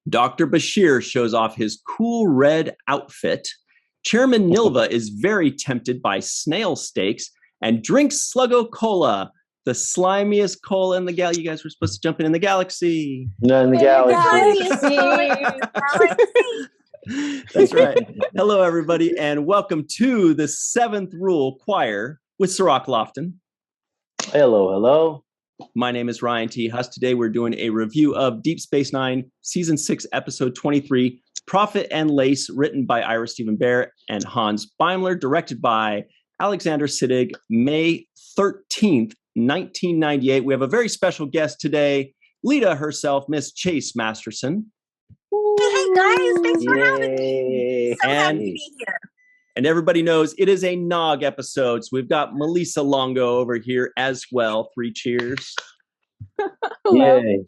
Dr. Bashir shows off his cool red outfit. Chairman Nilva is very tempted by snail steaks and drinks Sluggo Cola, the slimiest cola in the galaxy. You guys were supposed to jump in the galaxy. No, in the galaxy. That's right. Hello, everybody, and welcome to the 7th Rule Choir with Cirroc Lofton. Hello, hello. My name is Ryan T. Husk. Today we're doing a review of Deep Space Nine, Season 6, Episode 23, Prophet and Lace, written by Ira Steven Behr and Hans Beimler, directed by Alexander Siddig, May 13th, 1998. We have a very special guest today, Lita herself, Miss Chase Masterson. Hey guys, thanks for having me. So happy to be here. And everybody knows it is a Nog episode. So we've got Melissa Longo over here as well. 3 cheers. Yay.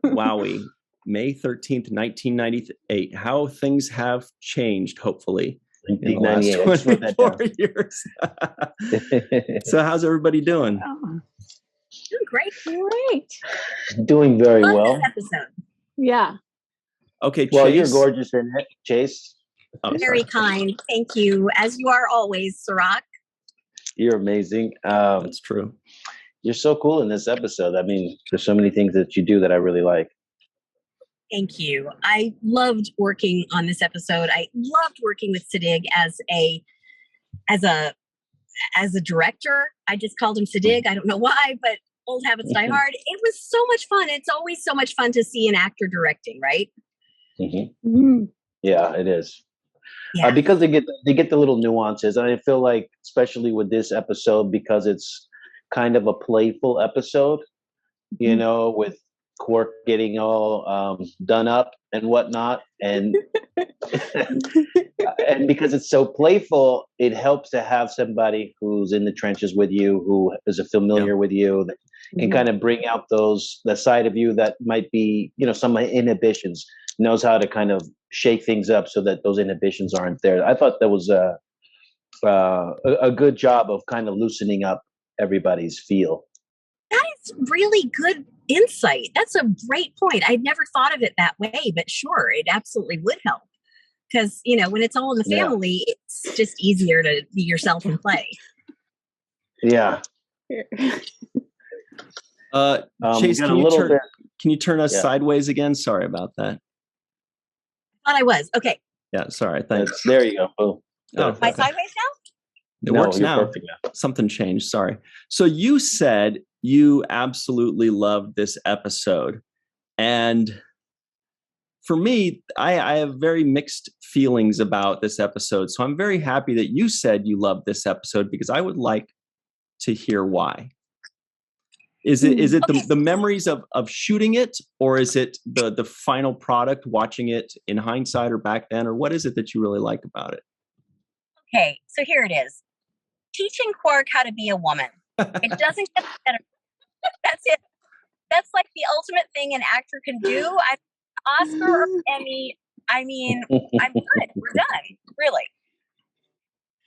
Wowie. May 13th, 1998. How things have changed, hopefully, in the last 24 years. So how's everybody doing? Doing great. Doing very well. This episode. Yeah. Okay, well, Chase. you're gorgeous in it, Chase. Oh, Very kind. Thank you. As you are always, Cirroc. You're amazing. That's true. You're so cool in this episode. I mean, there's so many things that you do that I really like. Thank you. I loved working on this episode. I loved working with Siddig as a director. I just called him Siddig. I don't know why, but old habits die hard. It was so much fun. It's always so much fun to see an actor directing, right? Mm-hmm. Mm-hmm. Yeah, it is. Yeah. Because they get the little nuances, and I feel like, especially with this episode, because it's kind of a playful episode, you know, with Quark getting all done up and whatnot, and and because it's so playful, it helps to have somebody who's in the trenches with you, who is familiar with you, that can kind of bring out the side of you that might be, you know, some inhibitions, knows how to kind of shake things up so that those inhibitions aren't there. I thought that was a good job of kind of loosening up everybody's feel. That is really good insight. That's a great point. I'd never thought of it that way, but sure, it absolutely would help. Because, you know, when it's all in the family, it's just easier to be yourself and play. Yeah. Chase, can you turn us sideways again? Sorry about that. Thought I was. Okay. Yeah, sorry. Thanks. There you go. Oh, am I sideways now? It works now. Something changed. Sorry. So you said you absolutely loved this episode. And for me, I have very mixed feelings about this episode. So I'm very happy that you said you loved this episode, because I would like to hear why. Is it the memories of shooting it, or is it the final product, watching it in hindsight or back then, or what is it that you really like about it? Okay, so here it is. Teaching Quark how to be a woman. It doesn't get better. That's it. That's like the ultimate thing an actor can do. Oscar or Emmy. I mean, I'm good. We're done. Really.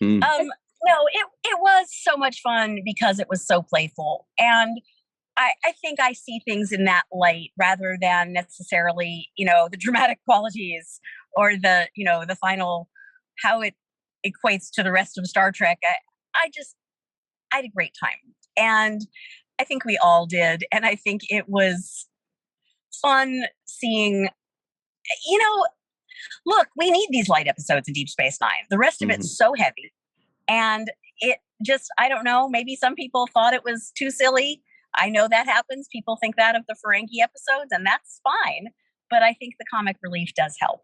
No, it was so much fun because it was so playful. And I think I see things in that light rather than necessarily, you know, the dramatic qualities or the, you know, the final, how it equates to the rest of Star Trek. I had a great time. And I think we all did. And I think it was fun seeing, you know, look, we need these light episodes in Deep Space Nine. The rest of it's so heavy. And it just, I don't know, maybe some people thought it was too silly. I know that happens. People think that of the Ferengi episodes, and that's fine. But I think the comic relief does help.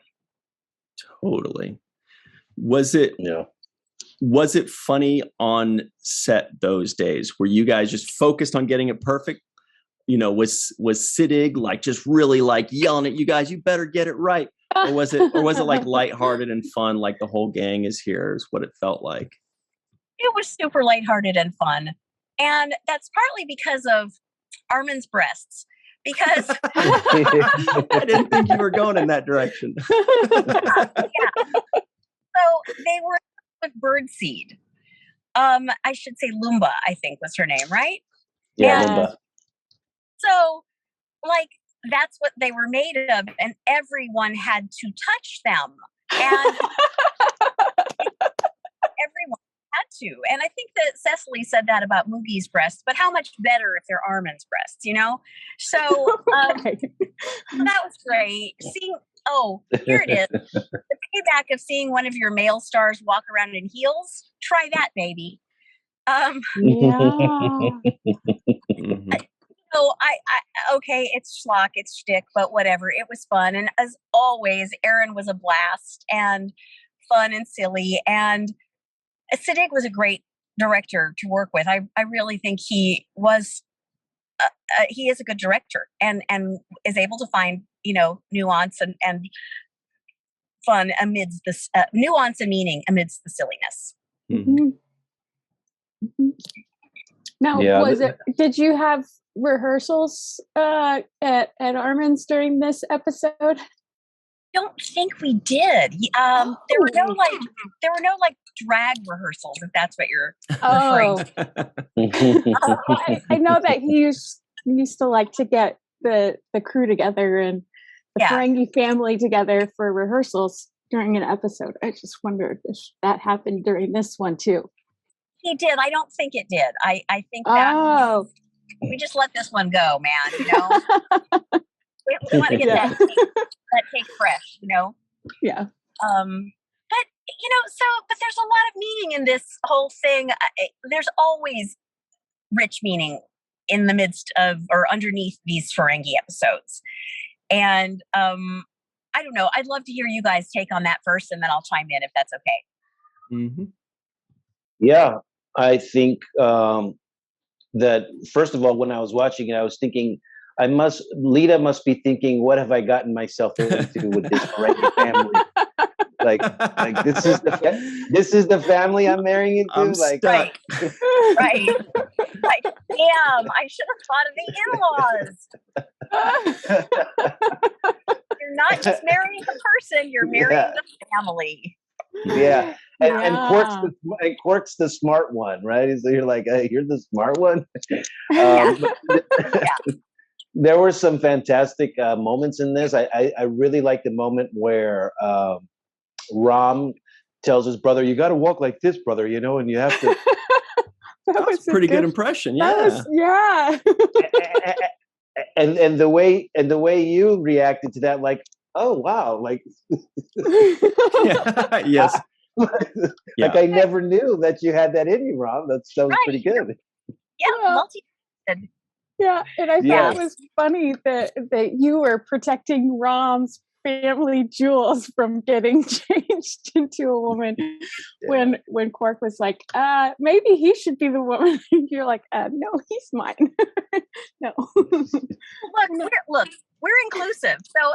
Totally. Was it funny on set those days? Were you guys just focused on getting it perfect? You know, was Siddig like just really like yelling at you guys, you better get it right? Or was it like lighthearted and fun, like the whole gang is here, is what it felt like? It was super lighthearted and fun. And that's partly because of Armin's breasts. Because I didn't think you were going in that direction. Yeah. So they were with birdseed. I should say Lumba, I think was her name, right? Yeah, Lumba. So, like, that's what they were made of, and everyone had to touch them, and everyone had to. And I think that Cecily said that about Moogie's breasts, but how much better if they're Armin's breasts, you know? So that was great. Here it is. The payback of seeing one of your male stars walk around in heels. Try that, baby. So okay, it's schlock, it's shtick, but whatever. It was fun, and as always, Aron was a blast and fun and silly. And Siddig was a great director to work with. I really think he was. He is a good director, and is able to find nuance and fun amidst this nuance and meaning amidst the silliness. Now, did you have rehearsals at Armin's during this episode? I don't think we did. There were no drag rehearsals, if that's what you're referring to. I know that he used to like to get the crew together and the Ferengi family together for rehearsals during an episode. I just wondered if that happened during this one too. He did. I don't think it did. I think that we just let this one go, man. We want to get that take fresh, Yeah. But there's a lot of meaning in this whole thing. There's always rich meaning in the midst of or underneath these Ferengi episodes. And I don't know. I'd love to hear you guys take on that first, and then I'll chime in if that's okay. Mm-hmm. Yeah, I think that first of all, when I was watching it, I was thinking, Lita must be thinking, what have I gotten myself into with this Ferengi family? Like this is the family I'm marrying into. I'm like, stuck. Right. Like, damn, I should have thought of the in-laws. You're not just marrying the person; you're marrying the family. Yeah, and Quark's the smart one, right? So you're like, hey, you're the smart one. There were some fantastic moments in this. I really like the moment where Rom tells his brother, "You got to walk like this, brother," and you have to. That was a pretty good impression. Yeah. And the way you reacted to that, like, oh wow, like, yes, like I never knew that you had that in you, Rom. That was pretty good. Yeah, Yeah, and I thought it was funny that you were protecting Rom's family jewels from getting changed into a woman when Quark was like, maybe he should be the woman. You're like, no, he's mine. No. Look, we're inclusive. So all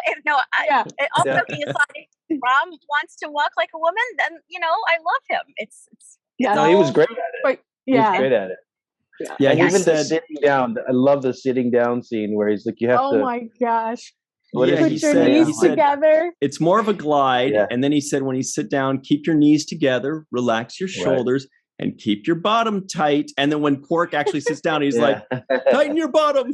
joking aside, Rom wants to walk like a woman, then I love him. It's no, he was great at it. But, he was great at it. Yeah, and even the sitting down. I love the sitting down scene where he's like, you have to. Oh my gosh. Put your knees together. It's more of a glide. Yeah. And then he said, when you sit down, keep your knees together, relax your shoulders, and keep your bottom tight. And then when Quark actually sits down, he's like, tighten your bottom.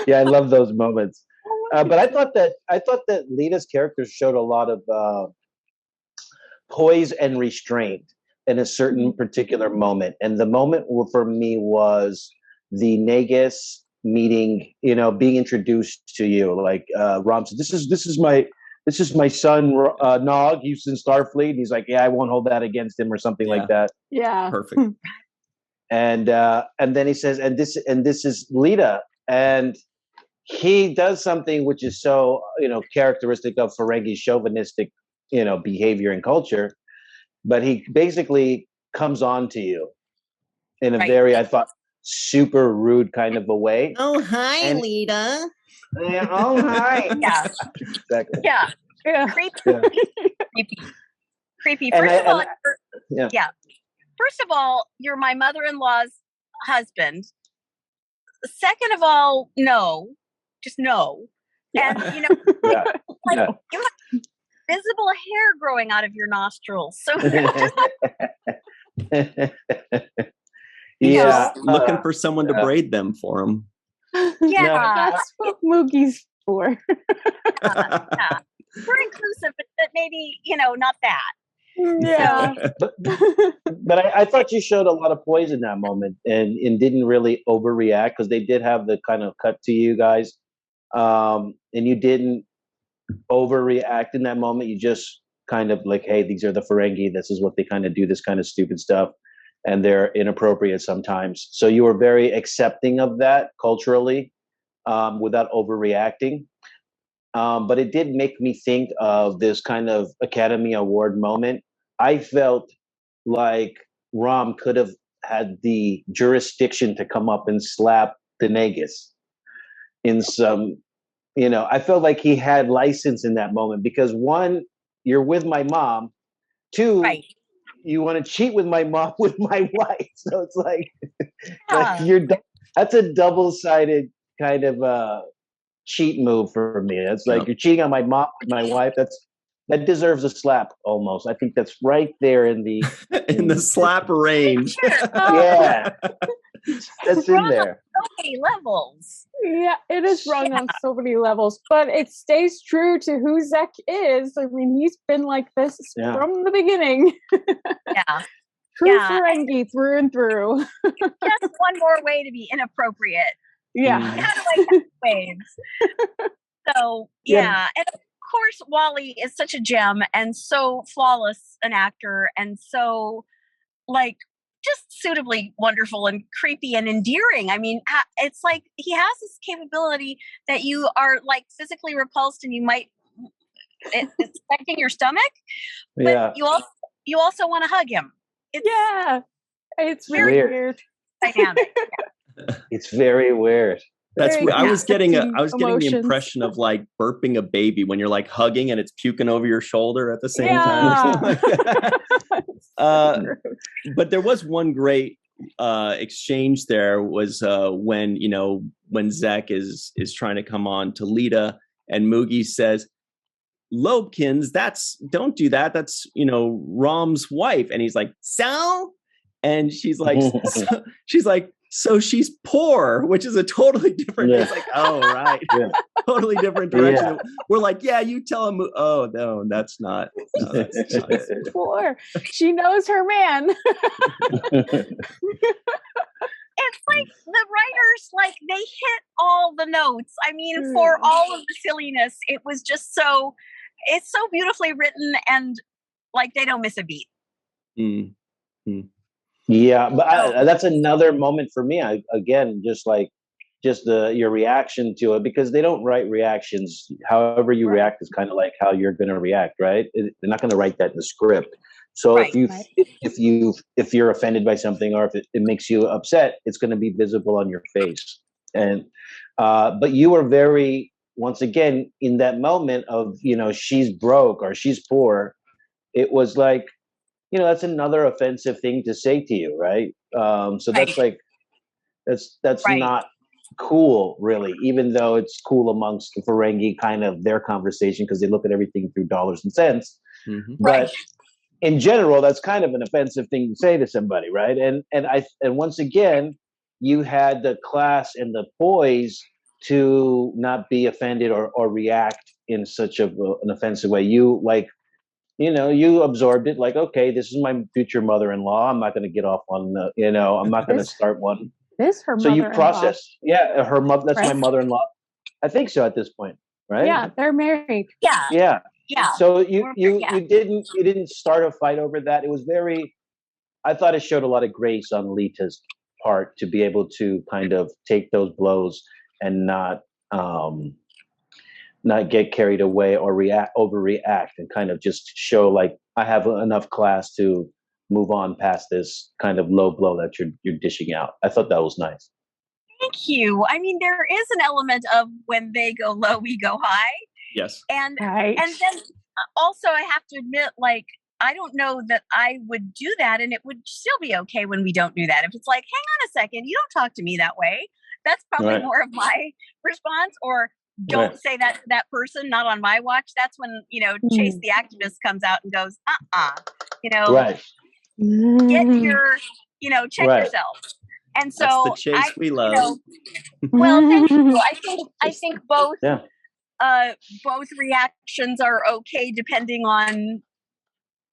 Yeah, I love those moments. But I thought that Lita's character showed a lot of poise and restraint in a certain particular moment. And the moment for me was the Nagus meeting, being introduced to you. Like Rom said, this is my son Nog. He's in Starfleet. And he's like, yeah, I won't hold that against him or something like that. Yeah, perfect. And then he says, and this is Lita, and he does something which is so characteristic of Ferengi chauvinistic behavior and culture, but he basically comes on to you in a very, I thought, super rude kind of a way. Oh, hi, Lita. Yeah, oh, hi. Yeah. Exactly. Yeah. Creepy. First of all, you're my mother-in-law's husband. Second of all, no. Just no. And, you have visible hair growing out of your nostrils. So Yeah, looking for someone to braid them for him. Yeah, that's what Moogie's for. Yeah. We're inclusive, but maybe, not that. Yeah. But I thought you showed a lot of poise in that moment and didn't really overreact, because they did have the kind of cut to you guys. And you didn't overreact in that moment. You just kind of like, hey, these are the Ferengi. This is what they kind of do, this kind of stupid stuff. And they're inappropriate sometimes. So you were very accepting of that culturally, without overreacting. But it did make me think of this kind of Academy Award moment. I felt like Rom could have had the jurisdiction to come up and slap the Negus in some, I felt like he had license in that moment, because one, you're with my mom. Two, right. You want to cheat with my mom with my wife. So it's like, that's a double-sided kind of cheat move for me. It's like you're cheating on my mom with my wife. That deserves a slap almost. I think that's right there in the in the slap range. Yeah, that's in there. So many levels. Yeah, it is wrong on so many levels, but it stays true to who Zek is. I mean, he's been like this from the beginning. Yeah. True Ferengi through and through. Just one more way to be inappropriate. Yeah. Kind of like that waves. So, yeah. And of course, Wally is such a gem and so flawless an actor, and so, like, just suitably wonderful and creepy and endearing. I mean, it's like he has this capability that you are like physically repulsed and you might, it's affecting your stomach, but you also want to hug him. It's really weird. Dynamic. It's very weird. That's I was getting the impression of like burping a baby when you're like hugging and it's puking over your shoulder at the same time. Or like but there was one great exchange there was when Zek is trying to come on to Lita, and Moogie says, Lobkins, don't do that. That's Rom's wife. And he's like, so? And she's like, so she's poor, which is a totally different. It's like, oh, right. Totally different direction. We're like, you tell him. Oh, no, that's not. No, that's not. She's poor. She knows her man. It's like the writers, they hit all the notes. I mean, for all of the silliness, it was just it's so beautifully written, and they don't miss a beat. Mm-hmm. Yeah, but that's another moment for me. Your reaction to it, because they don't write reactions. However you react is kind of like how you're going to react, right? They're not going to write that in the script. So if you're offended by something, or if it makes you upset, it's going to be visible on your face. And but you were very, once again, in that moment of she's broke or she's poor. It was like, that's another offensive thing to say to you, right? So that's that's not cool, really, even though it's cool amongst the Ferengi, kind of their conversation, because they look at everything through dollars and cents. Mm-hmm. But in general, that's kind of an offensive thing to say to somebody, right? And once again, you had the class and the poise to not be offended or react in such an offensive way. You absorbed it, like, okay, this is my future mother-in-law. I'm not going to get off on I'm not going to start one. This her so mother-in-law. You process, her mother. That's my mother-in-law. I think so at this point, right? Yeah, they're married. Yeah. So you didn't start a fight over that. It was I thought it showed a lot of grace on Lita's part to be able to kind of take those blows and not get carried away or overreact, and kind of just show like I have enough class to move on past this kind of low blow that you're dishing out. I thought that was nice. Thank you. I mean, there is an element of when they go low, we go high. Yes. And then also I have to admit, I don't know that I would do that, and it would still be okay when we don't do that. If it's like, hang on a second, you don't talk to me that way. That's probably more of my response. Or don't say that to that person, not on my watch. That's when, Chase the activist comes out and goes, get your, check yourself. And so that's the chase we love. Well, thank you. I think both both reactions are okay depending on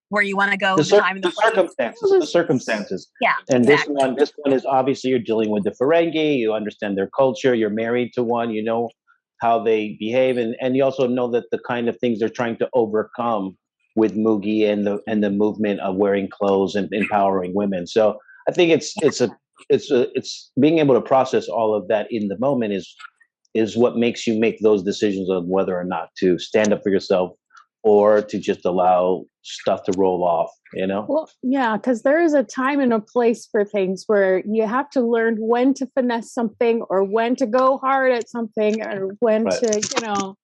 where you want to go, the time and the circumstances. Yeah. And exactly. this one is obviously you're dealing with the Ferengi, you understand their culture, you're married to one, you know how they behave, and you also know that the kind of things they're trying to overcome with Moogie and the movement of wearing clothes and empowering women. So I think it's being able to process all of that in the moment is what makes you make those decisions on whether or not to stand up for yourself or to just allow stuff to roll off, you know? Well, yeah, because there is a time and a place for things where you have to learn when to finesse something or when to go hard at something or when to, the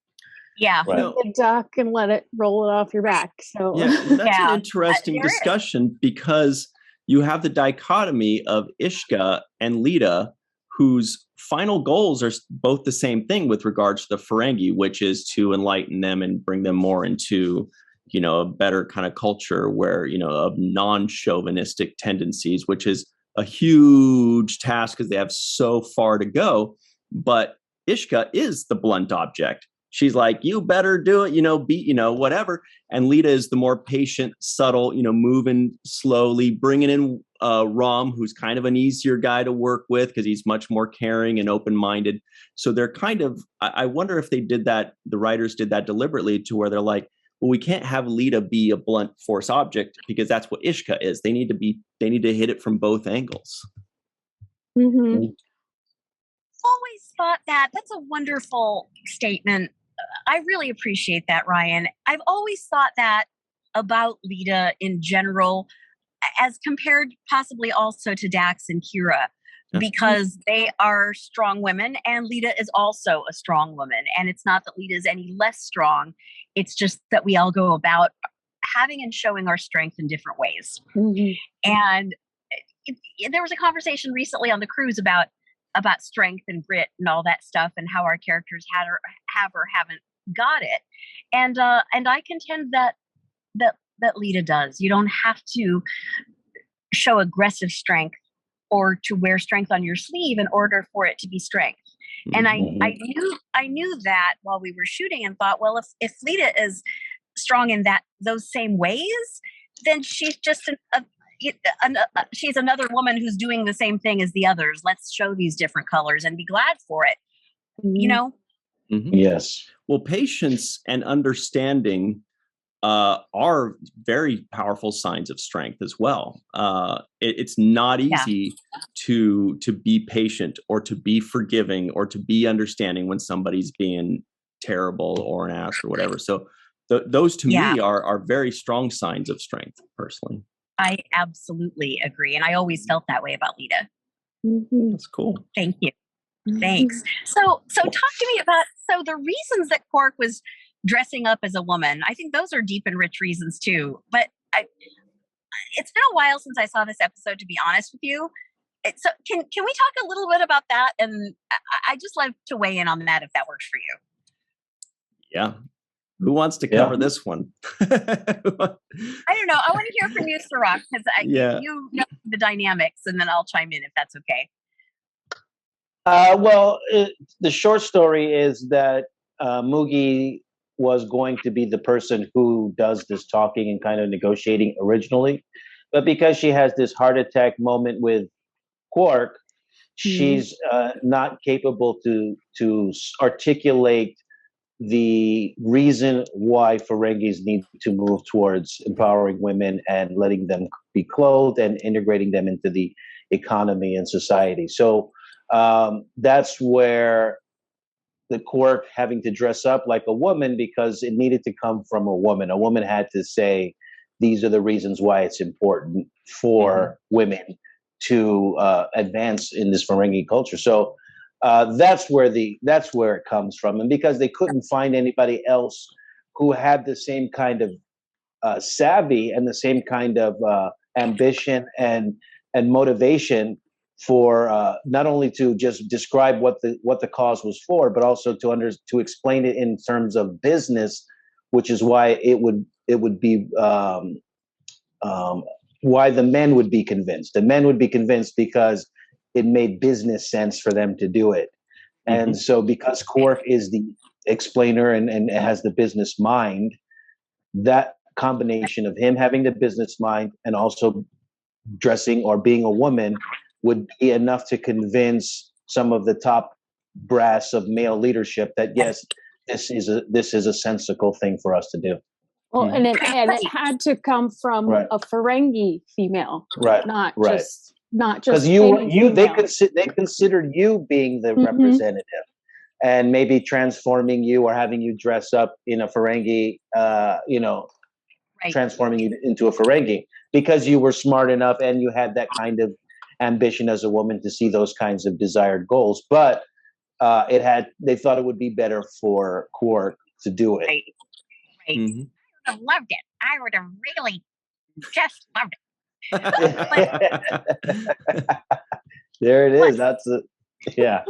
duck and let it roll it off your back. So that's an interesting discussion because you have the dichotomy of Ishka and Lita, whose final goals are both the same thing with regards to the Ferengi, which is to enlighten them and bring them more into, a better kind of culture where, of non-chauvinistic tendencies, which is a huge task because they have so far to go. But Ishka is the blunt object. She's like, you better do it, beat, whatever. And Lita is the more patient, subtle, moving slowly, bringing in Rom, who's kind of an easier guy to work with because he's much more caring and open-minded. So they're kind of, I wonder if they did that, the writers did that deliberately to where they're like, well, we can't have Lita be a blunt force object because that's what Ishka is. They need to hit it from both angles. Mm-hmm. Always thought that's a wonderful statement. I really appreciate that, Ryan. I've always thought that about Lita in general, as compared possibly also to Dax and Kira, because they are strong women and Lita is also a strong woman. And it's not that Lita is any less strong. It's just that we all go about having and showing our strength in different ways. Mm-hmm. And there was a conversation recently on the cruise about strength and grit and all that stuff and how our characters have or haven't got it. And I contend that Lita does. You don't have to show aggressive strength or to wear strength on your sleeve in order for it to be strength. And I knew that while we were shooting and thought, well, if Lita is strong in those same ways, then she's just she's another woman who's doing the same thing as the others. Let's show these different colors and be glad for it. Mm-hmm. Yes. Well, patience and understanding are very powerful signs of strength as well. It's not easy to be patient or to be forgiving or to be understanding when somebody's being terrible or an ass or whatever. So those to me are very strong signs of strength, personally. I absolutely agree. And I always felt that way about Lita. Mm-hmm. That's cool. Thank you. Thanks. So talk to me about, the reasons that Quark was dressing up as a woman. I think those are deep and rich reasons too. But it's been a while since I saw this episode, to be honest with you. So can we talk a little bit about that? And I just like to weigh in on that if that works for you. Yeah. Who wants to cover this one? I don't know. I want to hear from you, Cirroc, because you know the dynamics, and then I'll chime in if that's okay. Well, the short story is that Moogie was going to be the person who does this talking and kind of negotiating originally. But because she has this heart attack moment with Quark, she's not capable to articulate the reason why Ferengis need to move towards empowering women and letting them be clothed and integrating them into the economy and society. So that's where the Quark having to dress up like a woman, because it needed to come from a woman. A woman had to say, these are the reasons why it's important for women to advance in this Ferengi culture. So that's where it comes from. And because they couldn't find anybody else who had the same kind of savvy and the same kind of ambition and motivation for not only to just describe what the cause was for, but also to explain it in terms of business, which is why it would be why the men would be convinced. The men would be convinced because it made business sense for them to do it. And so because Quark is the explainer and has the business mind, that combination of him having the business mind and also dressing or being a woman would be enough to convince some of the top brass of male leadership that yes, this is a sensical thing for us to do. Well, and it had to come from a Ferengi female, not just because they considered you being the representative, and maybe transforming you or having you dress up in a Ferengi, transforming you into a Ferengi because you were smart enough and you had that kind of ambition as a woman to see those kinds of desired goals. But they thought it would be better for Quark to do it. Right. Mm-hmm. I would have loved it. I would have really just loved it. There it is. That's it. Yeah.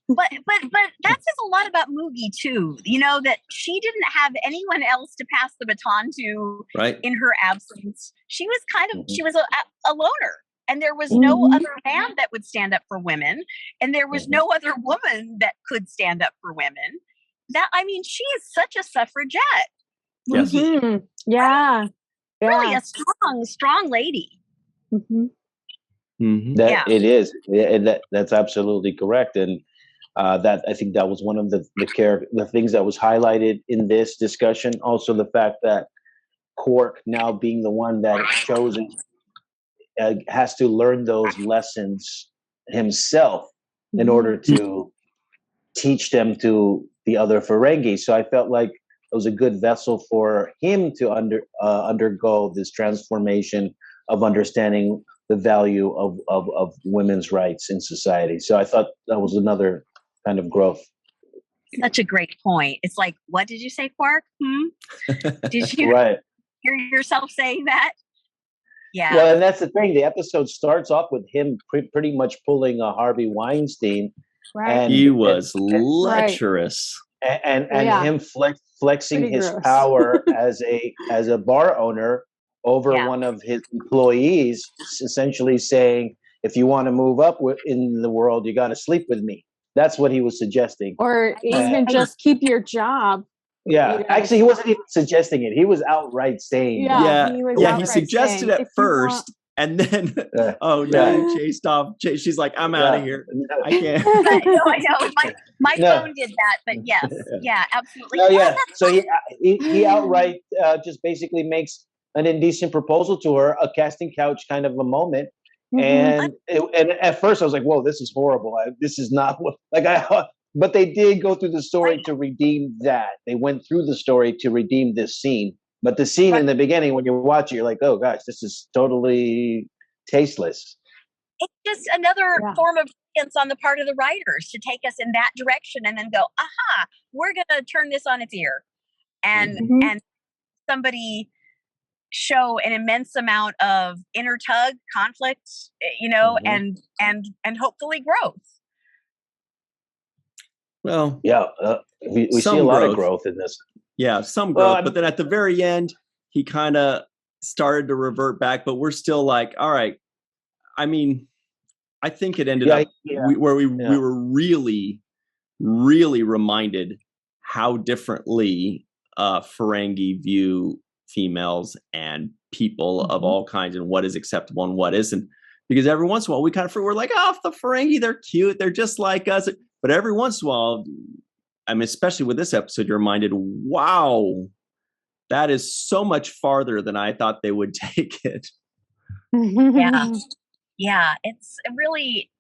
But that says a lot about Moogie too. You know, that she didn't have anyone else to pass the baton to in her absence. She was kind of she was a loner, and there was no other man that would stand up for women, and there was no other woman that could stand up for women. She is such a suffragette. Yes. Mm-hmm. Yeah. Really a strong lady. Mm-hmm. That it is. That's absolutely correct. And that I think that was one of the things that was highlighted in this discussion. Also, the fact that Quark now being the one that is chosen has to learn those lessons himself in order to teach them to the other Ferengi. So I felt like it was a good vessel for him to undergo this transformation of understanding the value of women's rights in society. So I thought that was another kind of growth. Such a great point. It's like, what did you say, Quark? Did you hear yourself saying that? Yeah. Well, and that's the thing. The episode starts off with him pretty much pulling a Harvey Weinstein. Right. And he was lecherous. And him flexing his power as a bar owner over one of his employees, essentially saying, if you want to move up in the world, you got to sleep with me. That's what he was suggesting. Or even just keep your job. Yeah. Actually, he wasn't even suggesting it. He was outright saying he suggested it first. And then, you chased off. She's like, I'm out of here. I can't. I know. My phone did that, but yes. Yeah, absolutely. Oh, yeah. So he outright just basically makes an indecent proposal to her, a casting couch kind of a moment. And at first I was like, whoa, this is horrible. This is not what, but they did go through the story to redeem that. They went through the story to redeem this scene. But the scene in the beginning, when you watch it, you're like, oh gosh, this is totally tasteless. It's just another form of brilliance on the part of the writers to take us in that direction and then go, aha, we're going to turn this on its ear. And somebody show an immense amount of inner tug, conflict, and hopefully growth. Well, we see a lot of growth in this. Yeah, some growth, but then at the very end, he kind of started to revert back. But we're still like, all right. I mean, I think it ended up where we were really, really reminded how differently Ferengi view females and people of all kinds and what is acceptable and what isn't. Because every once in a while, we're like, oh, the Ferengi, they're cute, they're just like us. But every once in a while, I mean, especially with this episode, you're reminded, wow, that is so much farther than I thought they would take it. Yeah, it's really,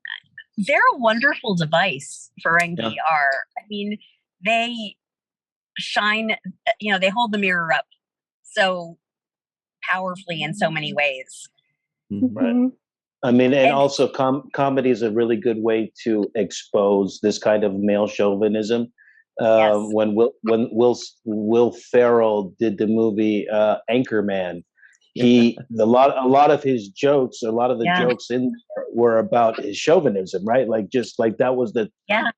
they're a wonderful device, Ferengi are. I mean, they shine, they hold the mirror up so powerfully in so many ways. Right. I mean, and also comedy is a really good way to expose this kind of male chauvinism. When Will Ferrell did the movie Anchorman, a lot of his jokes, a lot of the jokes in there were about his chauvinism, right? Like just like that was the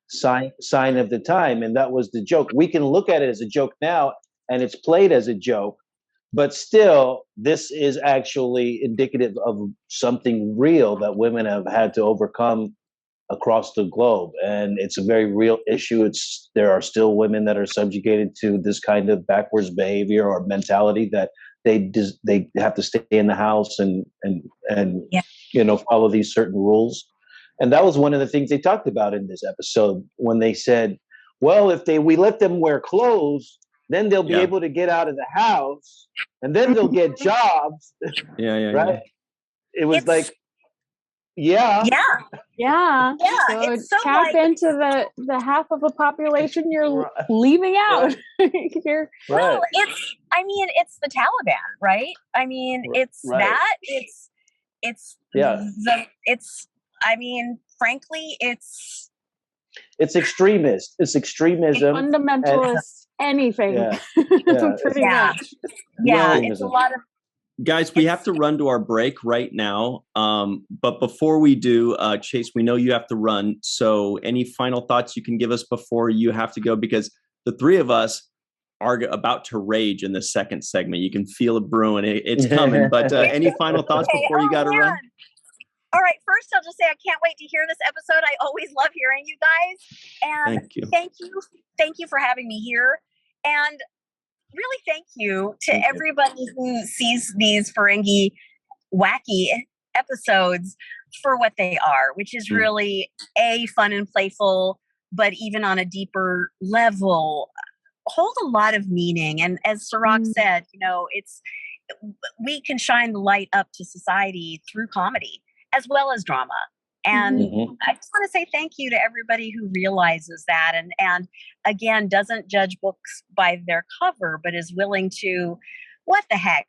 sign of the time, and that was the joke. We can look at it as a joke now, and it's played as a joke, But still, this is actually indicative of something real that women have had to overcome across the globe, and it's a very real issue. There are still women that are subjugated to this kind of backwards behavior or mentality that they have to stay in the house and follow these certain rules. And that was one of the things they talked about in this episode when they said, well, if we let them wear clothes, then they'll be able to get out of the house, and then they'll get jobs. Right? Yeah. It was so tap into the half of the population you're leaving out. Well, it's the Taliban, right? I mean, frankly, it's extremist. It's extremism. Fundamentalist, anything. Pretty much. Yeah, it's a lot of. Guys, we have to run to our break right now. But before we do, Chase, we know you have to run. So any final thoughts you can give us before you have to go? Because the three of us are about to rage in the second segment. You can feel it brewing. It's coming. But any final thoughts before you got to run? All right. First, I'll just say I can't wait to hear this episode. I always love hearing you guys. And thank you for having me here. And really thank you to everybody who sees these Ferengi wacky episodes for what they are, which is really fun and playful, but even on a deeper level, hold a lot of meaning. And as Cirroc said, we can shine the light up to society through comedy as well as drama. And I just want to say thank you to everybody who realizes that and again, doesn't judge books by their cover, but is willing to, what the heck?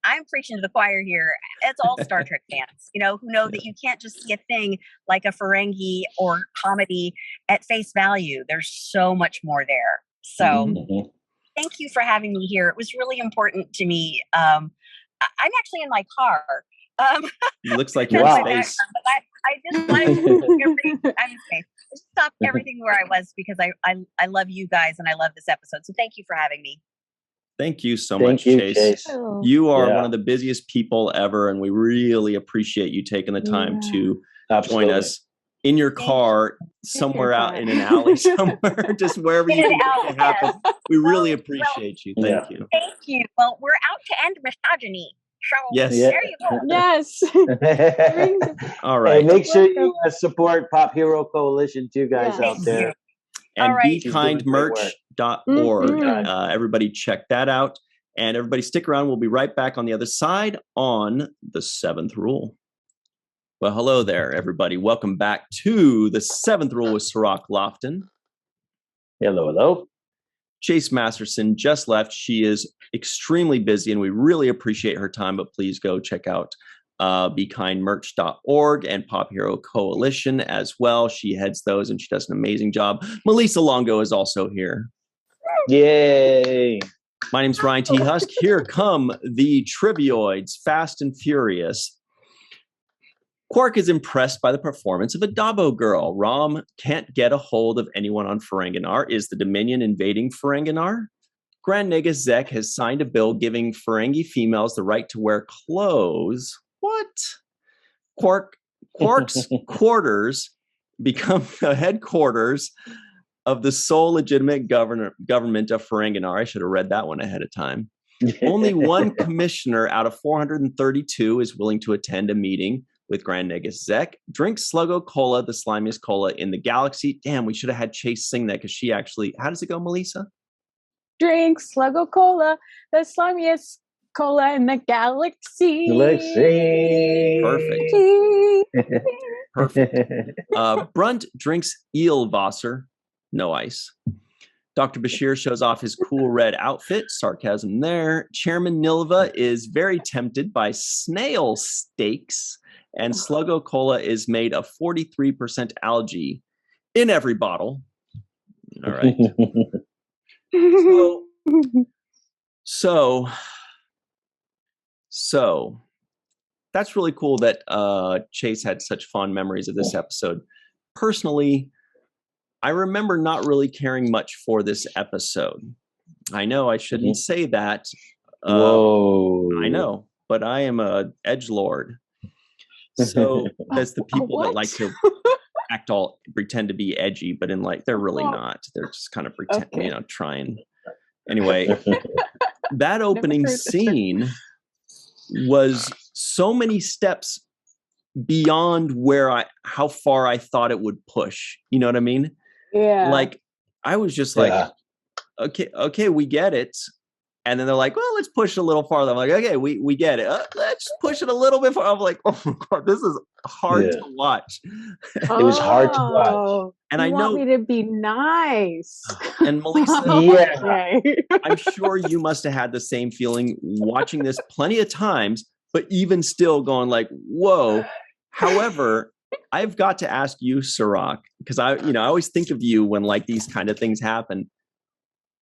I'm preaching to the choir here. It's all Star Trek fans, who know that you can't just see a thing like a Ferengi or comedy at face value. There's so much more there. So thank you for having me here. It was really important to me. I'm actually in my car. It looks like you're in space. I just stopped everything where I was because I love you guys and I love this episode. So thank you for having me. Thank you so much, Chase. You are one of the busiest people ever, and we really appreciate you taking the time to join us in your car, somewhere out in an alley somewhere, just wherever you can make it happen. We really appreciate you. Thank you. Thank you. Well, we're out to end misogyny. So yes. There you go. Yes. All right. Hey, make sure you support Pop Hero Coalition too, guys, out there. And bekindmerch.org. Everybody check that out. And everybody stick around. We'll be right back on the other side on the seventh rule. Well, hello there, everybody. Welcome back to the seventh rule with Cirroc Lofton. Hello, hello. Chase Masterson just left. She is extremely busy, and we really appreciate her time, but please go check out bekindmerch.org and Pop Hero Coalition as well. She heads those, and she does an amazing job. Melissa Longo is also here. Yay! My name's Ryan T. Husk. Here come the Trivioids, Fast and Furious. Quark is impressed by the performance of a Dabo girl. Rom can't get a hold of anyone on Ferenginar. Is the Dominion invading Ferenginar? Grand Nagus Zek has signed a bill giving Ferengi females the right to wear clothes. What? Quark's quarters become the headquarters of the sole legitimate government of Ferenginar. I should have read that one ahead of time. Only one commissioner out of 432 is willing to attend a meeting with Grand Nagus Zek. Drink Sluggo Cola, the slimiest cola in the galaxy. Damn, we should have had Chase sing that because she actually... How does it go, Melissa? Drink Sluggo Cola, the slimiest cola in the galaxy. Perfect. Brunt drinks Eelwasser, no ice. Dr. Bashir shows off his cool red outfit. Sarcasm there. Chairman Nilva is very tempted by snail steaks. And Sluggo Cola is made of 43% algae in every bottle. All right. So that's really cool that Chase had such fond memories of this episode. Personally, I remember not really caring much for this episode. I know I shouldn't say that Whoa. I know, but I am a edgelord. So that's the people that like to pretend to be edgy, but they're really not. They're just kind of pretend, trying. Anyway, that opening scene was so many steps beyond how far I thought it would push. You know what I mean? Yeah. Like, I was just like, okay, we get it. And then they're like, well, let's push it a little farther. I'm like, okay, we get it. Let's push it a little bit farther. I'm like, oh my God, this is hard to watch. It was hard to watch. And I know want me to be nice. And Melissa, I'm sure you must have had the same feeling watching this plenty of times, but even still going like, whoa. However, I've got to ask you, Cirroc, because I always think of you when like these kind of things happen.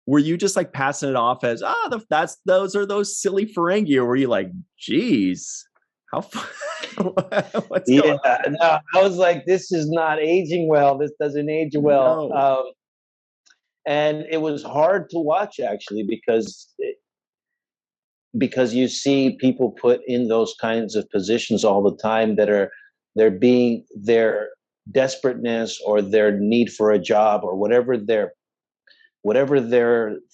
Were you just like passing it off as, those are those silly Ferengi, or were you like, geez, how what's going on? No, I was like, this is not aging well. This doesn't age well. No. And it was hard to watch actually, because you see people put in those kinds of positions all the time that are their desperateness or their need for a job or whatever their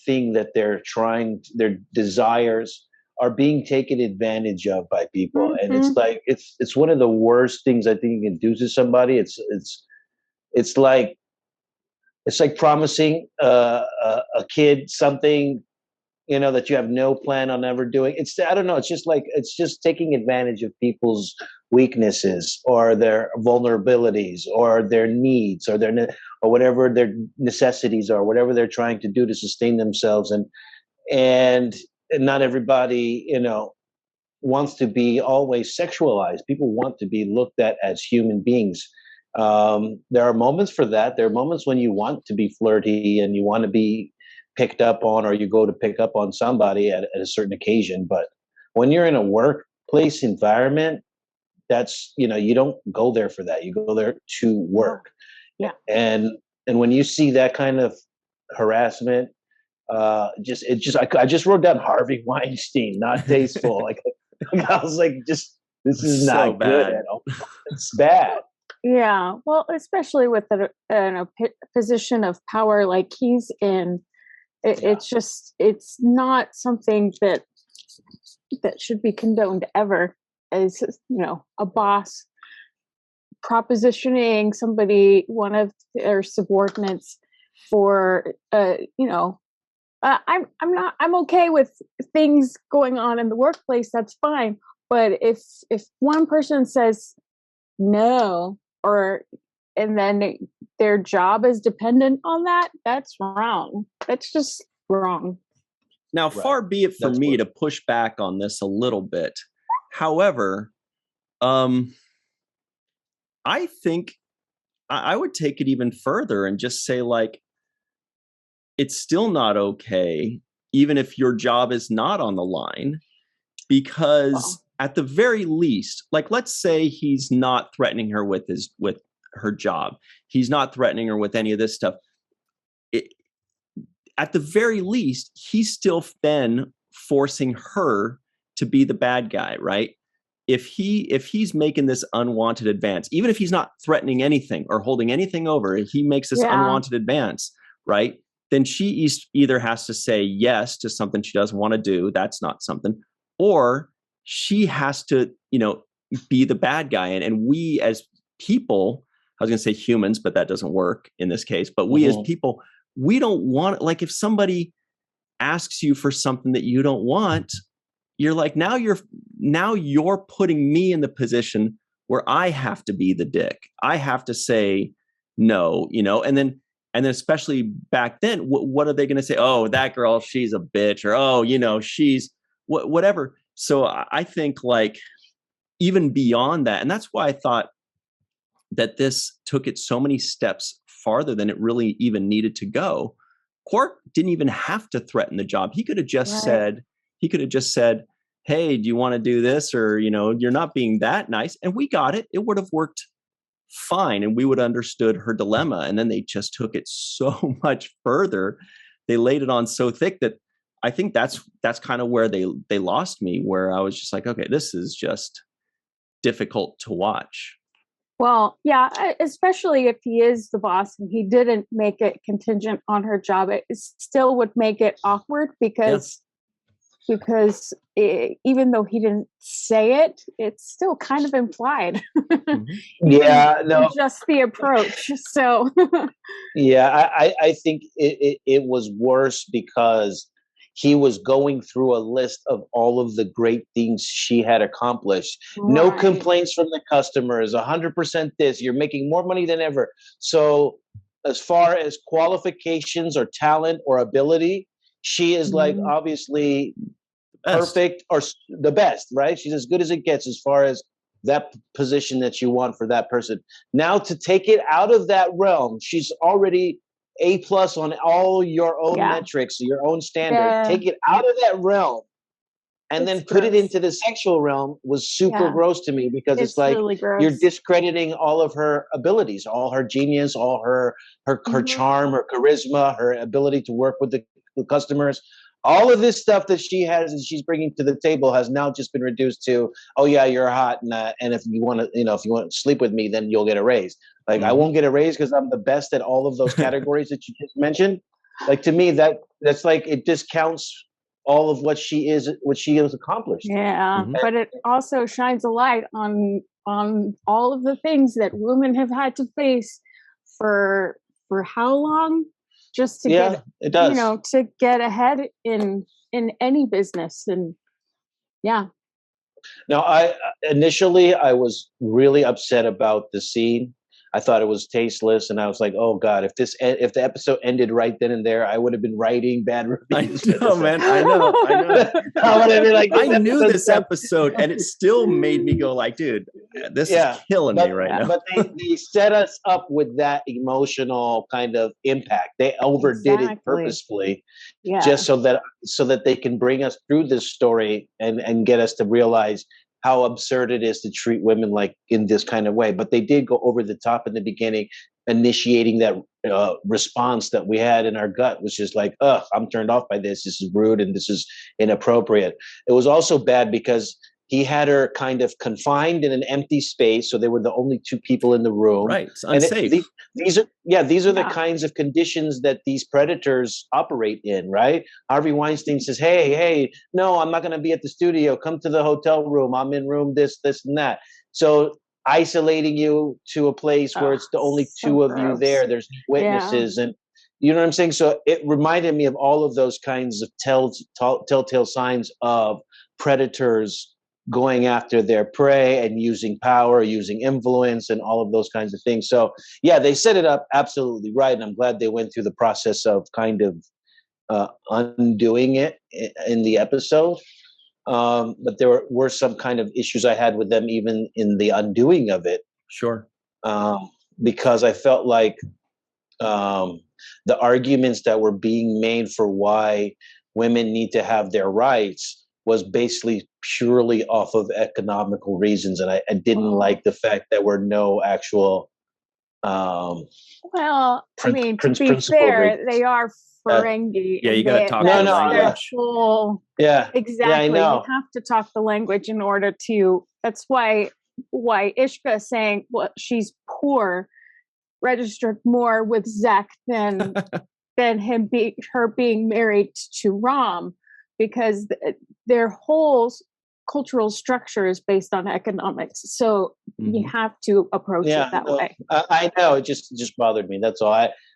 thing that they're trying, their desires are being taken advantage of by people. Mm-hmm. And it's like, it's one of the worst things I think you can do to somebody. It's like promising a kid something, that you have no plan on ever doing. I don't know. It's just taking advantage of people's weaknesses or their vulnerabilities or their needs or whatever their necessities are, whatever they're trying to do to sustain themselves. And not everybody, wants to be always sexualized. People want to be looked at as human beings. There are moments for that. There are moments when you want to be flirty and you want to be picked up on, or you go to pick up on somebody at a certain occasion. But when you're in a workplace environment, that's, you don't go there for that. You go there to work. Yeah. And when you see that kind of harassment, I just wrote down Harvey Weinstein, not tasteful. I was like, this is not good at all. It's bad. Yeah. Well, especially with a position of power like he's in, it's not something that should be condoned ever, as a boss propositioning one of their subordinates for I'm okay with things going on in the workplace, that's fine, but if one person says no, and then their job is dependent on that, that's wrong. That's just wrong. Now, far be it for me to push back on this a little bit. However, I think I would take it even further and just say, like, it's still not okay, even if your job is not on the line, because at the very least, like, let's say he's not threatening her with her job. He's not threatening her with any of this stuff. At the very least, he's still then forcing her to be the bad guy, right? If he's making this unwanted advance, even if he's not threatening anything or holding anything over, he makes this unwanted advance, right? Then she either has to say yes to something she doesn't want to do. That's not something. Or she has to, be the bad guy. And we as people, I was going to say humans, but that doesn't work in this case. But we as people, we don't want, like, if somebody asks you for something that you don't want, you're like, now you're putting me in the position where I have to be the dick. I have to say no, and then especially back then, what are they going to say? Oh, that girl, she's a bitch, or, oh, she's whatever. So I think, like, even beyond that, and that's why I thought that this took it so many steps farther than it really even needed to go. Quark didn't even have to threaten the job. He could have just said, hey, do you want to do this? Or, you're not being that nice. And we got it. It would have worked fine. And we would have understood her dilemma. And then they just took it so much further. They laid it on so thick that I think that's kind of where they lost me, where I was just like, okay, this is just difficult to watch. Well, yeah, especially if he is the boss and he didn't make it contingent on her job, it still would make it awkward because even though he didn't say it, it's still kind of implied. Yeah, no, just the approach. So yeah, I think it was worse because he was going through a list of all of the great things she had accomplished. Right. No complaints from the customers, 100% this, you're making more money than ever. So as far as qualifications or talent or ability, she is like obviously perfect or the best, right? She's as good as it gets as far as that position that you want for that person. Now to take it out of that realm, she's already A+ on all your own metrics, your own standard. Yeah. Take it out of that realm and then put it into the sexual realm was super gross to me, because it's like really you're discrediting all of her abilities, all her genius, all her charm, her charisma, her ability to work with the customers. All of this stuff that she has and she's bringing to the table has now just been reduced to, oh yeah, you're hot, and if you want to, sleep with me, then you'll get a raise. Like I won't get a raise because I'm the best at all of those categories that you just mentioned. Like to me, that's like it discounts all of what she has accomplished. Yeah, but it also shines a light on all of the things that women have had to face for how long. Just to get, it does. To get ahead in any business. And Now, I initially was really upset about the scene. I thought it was tasteless, and I was like, "Oh God! If the episode ended right then and there, I would have been writing bad reviews." I know, man. I know. I would have been like, I knew this episode, and it still made me go, like, "Dude, this is killing me right now." But they set us up with that emotional kind of impact. They overdid it purposefully, just so that they can bring us through this story and get us to realize how absurd it is to treat women like in this kind of way. But they did go over the top in the beginning, initiating that response that we had in our gut, which is like, ugh, I'm turned off by this. This is rude and this is inappropriate. It was also bad because he had her kind of confined in an empty space, so they were the only two people in the room. Right, it's unsafe. These are the kinds of conditions that these predators operate in, right? Harvey Weinstein says, hey, no, I'm not going to be at the studio. Come to the hotel room. I'm in room this, and that. So isolating you to a place where it's the only two of you there. There's witnesses, and you know what I'm saying? So it reminded me of all of those kinds of telltale signs of predators going after their prey and using power, using influence, and all of those kinds of things. So yeah, they set it up absolutely right. And I'm glad they went through the process of kind of undoing it in the episode. But there were some kind of issues I had with them even in the undoing of it. Sure. Because I felt like the arguments that were being made for why women need to have their rights was basically purely off of economical reasons. And I didn't like the fact that were no actual to be fair, reasons. They are Ferengi. You got to talk the language. Exactly. I know. You have to talk the language in order to. That's why Ishka saying she's poor registered more with Zach than her being married to Rom, because their whole cultural structure is based on economics. So you have to approach it that way. I know, it just bothered me. That's all.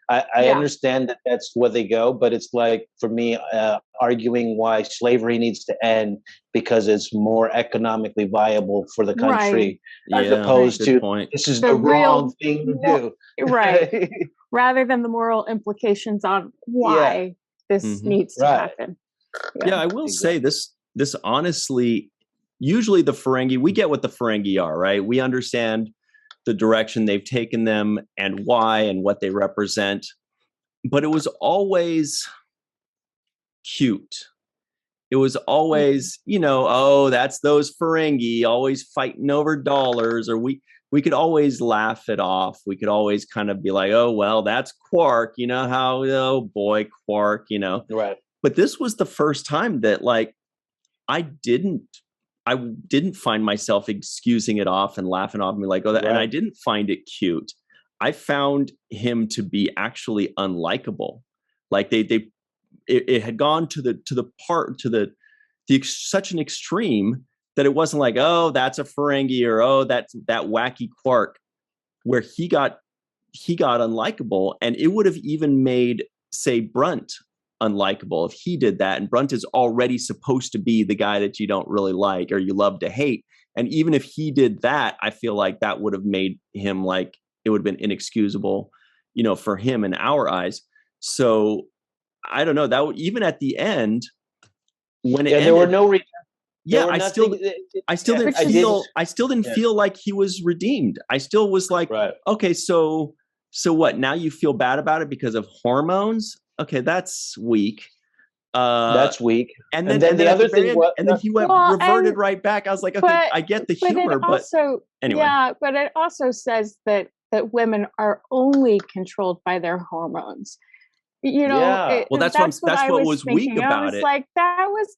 I understand that that's where they go, but it's like, for me, arguing why slavery needs to end because it's more economically viable for the country, as opposed to this is the wrong thing to do. Right. Rather than the moral implications on why this needs to happen. Yeah, I will say this honestly, usually the Ferengi, we get what the Ferengi are, right? We understand the direction they've taken them and why and what they represent. But it was always cute. It was always, that's those Ferengi always fighting over dollars, or we could always laugh it off. We could always kind of be like, oh, well, that's Quark, oh boy, Quark, Right. But this was the first time that like I didn't find myself excusing it off and laughing off me like, oh, that, and I didn't find it cute. I found him to be actually unlikable. Like it had gone to such an extreme that it wasn't like, oh, that's a Ferengi, or oh, that's that wacky Quark, where he got unlikable. And it would have even made, say, Brunt unlikable if he did that. And Brunt is already supposed to be the guy that you don't really like or you love to hate. And even if he did that, I feel like that would have made him like, it would have been inexcusable, for him in our eyes. So I don't know, that would, even at the end when it ended, there were no I still didn't feel like he was redeemed. I still was like, okay, so what? Now you feel bad about it because of hormones? Okay, that's weak. That's weak. And then the other thing was, and then he reverted right back. I was like, okay, I get the humor, but anyway. Yeah, but it also says that women are only controlled by their hormones. Well, that's what was weak about it. Like it's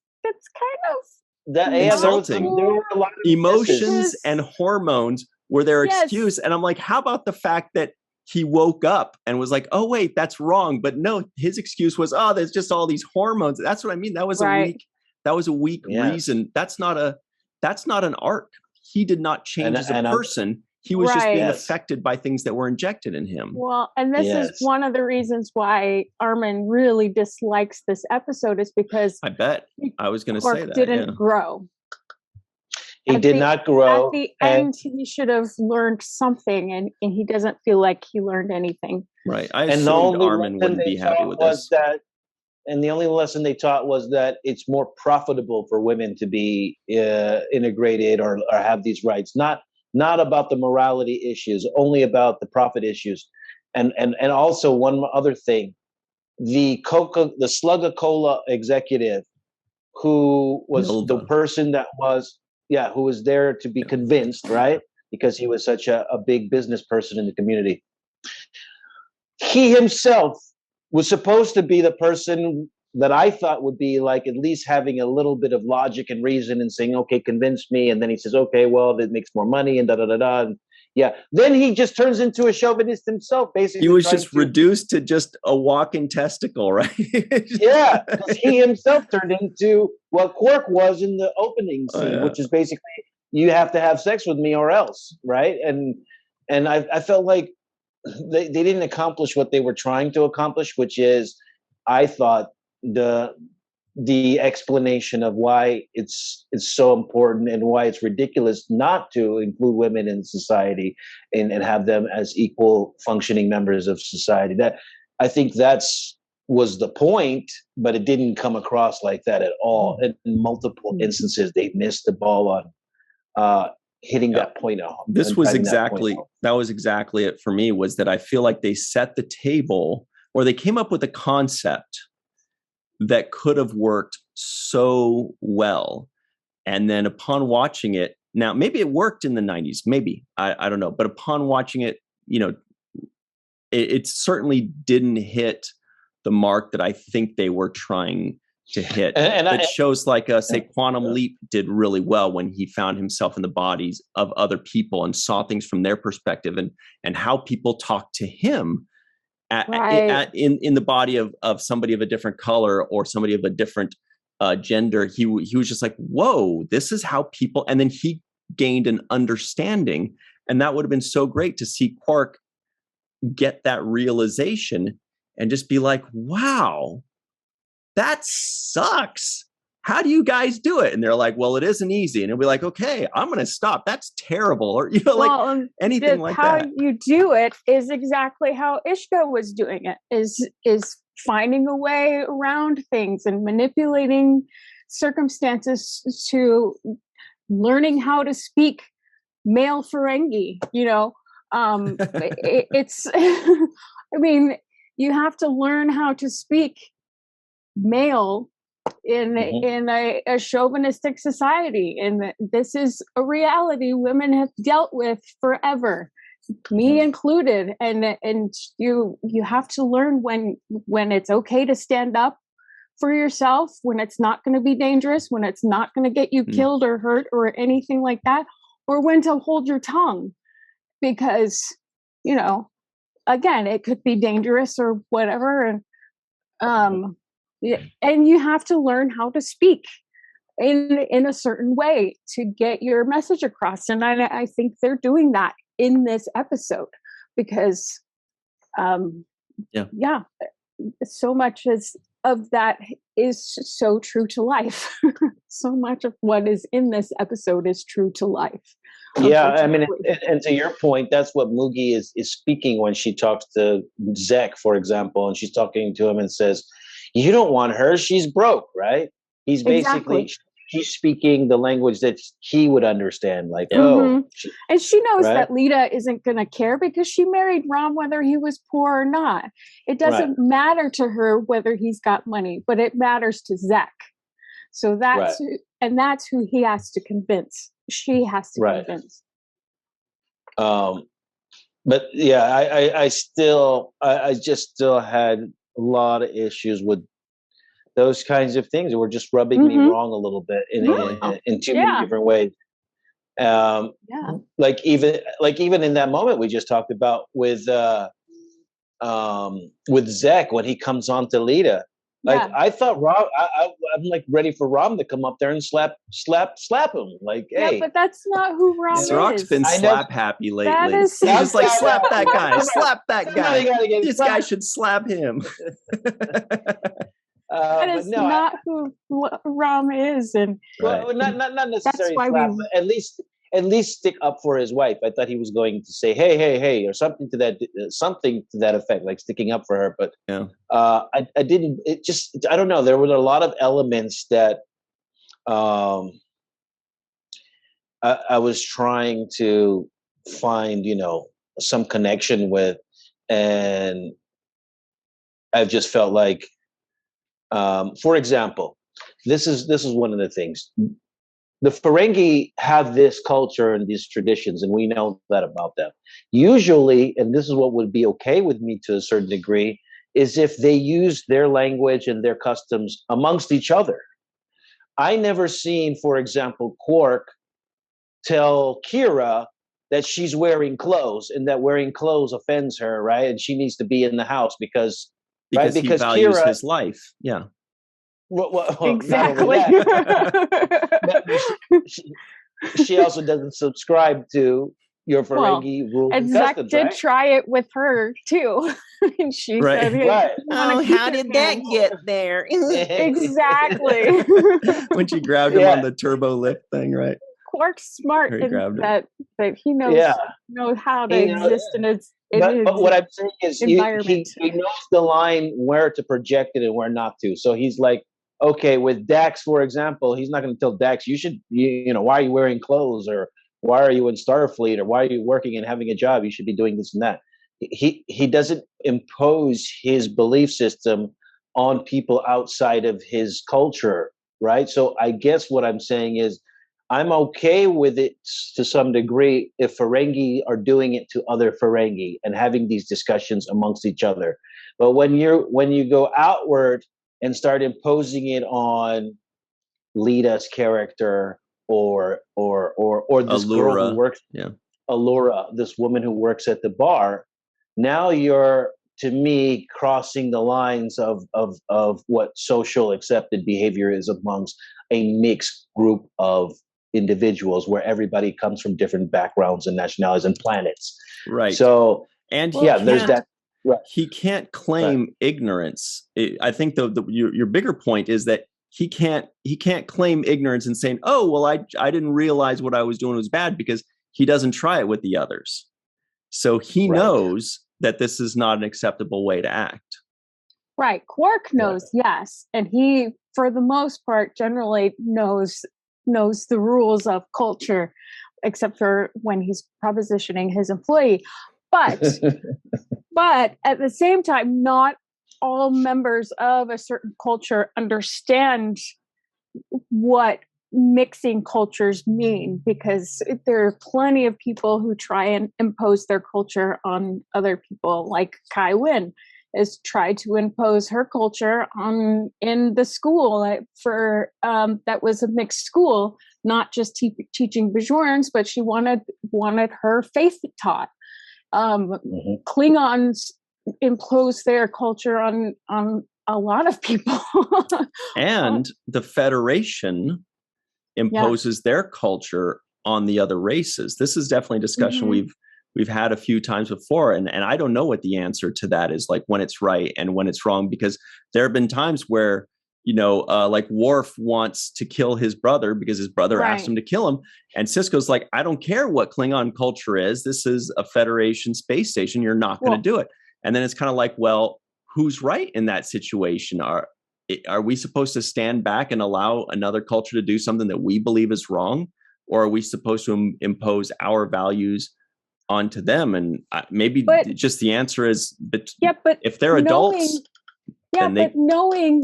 kind of insulting. There were a lot of emotions and hormones were their excuse. And I'm like, how about the fact that he woke up and was like, oh wait, that's wrong. But no, his excuse was, oh, there's just all these hormones. That's what I mean. That was a weak reason. That's not an arc. He did not change as a person. He was just being affected by things that were injected in him. Well, and this is one of the reasons why Armin really dislikes this episode, is because I bet I was going to say that didn't grow. He did not grow. At the end, he should have learned something, and he doesn't feel like he learned anything. Right. I assumed Armin wouldn't be happy with this. And the only lesson they taught was that it's more profitable for women to be integrated or have these rights. Not about the morality issues, only about the profit issues. And also one other thing, the Slugga-Cola executive, who was the person that was, who was there to be convinced, right? Because he was such a big business person in the community. He himself was supposed to be the person that I thought would be like at least having a little bit of logic and reason and saying, okay, convince me. And then he says, okay, well, that makes more money and da-da-da-da. And then he just turns into a chauvinist himself, basically. He was just reduced to just a walking testicle, right? Because he himself turned into what Quark was in the opening scene, which is basically, you have to have sex with me or else, right? And I felt like they didn't accomplish what they were trying to accomplish, which is, I thought, the explanation of why it's so important and why it's ridiculous not to include women in society and have them as equal functioning members of society. That I think was the point, but it didn't come across like that at all. In multiple instances, they missed the ball on hitting that point off. That was exactly it for me, was that I feel like they set the table, or they came up with a concept that could have worked so well. And then upon watching it, now maybe it worked in the 90s, maybe, I don't know. But upon watching it, it certainly didn't hit the mark that I think they were trying to hit. And shows like, say, Quantum Leap did really well when he found himself in the bodies of other people and saw things from their perspective and how people talk to him in the body of somebody of a different color or somebody of a different gender. He was just like, whoa, this is how people, and then he gained an understanding. And that would have been so great to see Quark get that realization and just be like, wow, that sucks. How do you guys do it? And they're like, well, it isn't easy. And it'll be like, okay, I'm going to stop. That's terrible. Or, anything like that. How you do it is exactly how Ishka was doing it, is finding a way around things and manipulating circumstances to learning how to speak male Ferengi, it's, I mean, you have to learn how to speak male in a chauvinistic society, and this is a reality women have dealt with forever, me included. And you have to learn when it's okay to stand up for yourself when it's not going to be dangerous, when it's not going to get you killed or hurt or anything like that, or when to hold your tongue, because, you know, again, it could be dangerous or whatever. And you have to learn how to speak in a certain way to get your message across. And I think they're doing that in this episode because, so much of that is so true to life. So much of what is in this episode is true to life. Yeah, I mean, and to your point, that's what Moogie is speaking when she talks to Zek, for example, and she's talking to him and says, "You don't want her; she's broke, right?" He's basically she's speaking the language that he would understand, like, and she knows that Lita isn't going to care because she married Rom whether he was poor or not. It doesn't matter to her whether he's got money, but it matters to Zek. So that's that's who he has to convince. She has to convince. But yeah, I just still had a lot of issues with those kinds of things that were just rubbing me wrong a little bit in too many different ways. Like even in that moment we just talked about with Zek when he comes on to Lita. Like I thought Rom, I'm like ready for Rom to come up there and slap him. Like, hey, but that's not who Rom is. Cirroc's been slap happy lately. He's just like slap that guy, slap that guy. This guy should slap him. That is not who Rom is, and not necessarily slap, but at least stick up for his wife. I thought he was going to say, hey, or something to that effect, like sticking up for her. But I didn't. It just, I don't know. There were a lot of elements that I was trying to find, some connection with, and I've just felt like, for example, this is one of the things. The Ferengi have this culture and these traditions, and we know that about them. Usually, and this is what would be okay with me to a certain degree, is if they use their language and their customs amongst each other. I never seen, for example, Quark tell Kira that she's wearing clothes and that wearing clothes offends her, right? And she needs to be in the house because he values Kira, his life. Yeah. Well, exactly. She also doesn't subscribe to your Ferengi rules and customs, did try it with her too. And she said, hey, how did that get there? Exactly. When she grabbed him on the turbo lift thing, right? Quark's smart in that he knows how to exist in his but what I'm saying is he knows the line where to project it and where not to. So he's like, okay, with Dax, for example, he's not going to tell Dax, why are you wearing clothes, or why are you in Starfleet, or why are you working and having a job? You should be doing this and that. He doesn't impose his belief system on people outside of his culture, right? So I guess what I'm saying is I'm okay with it to some degree if Ferengi are doing it to other Ferengi and having these discussions amongst each other. But when you go outward and start imposing it on Lita's character or this Allura. girl who works, Allura, this woman who works at the bar, now you're, to me, crossing the lines of what social accepted behavior is amongst a mixed group of individuals where everybody comes from different backgrounds and nationalities and planets. Right. So, and there's that. Right. He can't claim ignorance. I think your bigger point is that he can't claim ignorance and saying, "Oh, well, I didn't realize what I was doing was bad," because he doesn't try it with the others. So he knows that this is not an acceptable way to act. Right. Quark knows, yes, and he, for the most part, generally knows the rules of culture, except for when he's propositioning his employee. But at the same time, not all members of a certain culture understand what mixing cultures mean, because there are plenty of people who try and impose their culture on other people, like Kai Wynn has tried to impose her culture in the school that was a mixed school, not just teaching Bajorans, but she wanted her faith taught. Klingons impose their culture on a lot of people. And the Federation imposes their culture on the other races. This is definitely a discussion we've had a few times before, and I don't know what the answer to that is, like when it's right and when it's wrong, because there have been times where, like Worf wants to kill his brother because his brother asked him to kill him, and Sisko's like, I don't care what Klingon culture is. This is a Federation space station. You're not going to do it. And then it's kind of like, well, who's right in that situation? Are we supposed to stand back and allow another culture to do something that we believe is wrong, or are we supposed to impose our values onto them? And maybe just the answer is, but if they're adults, knowing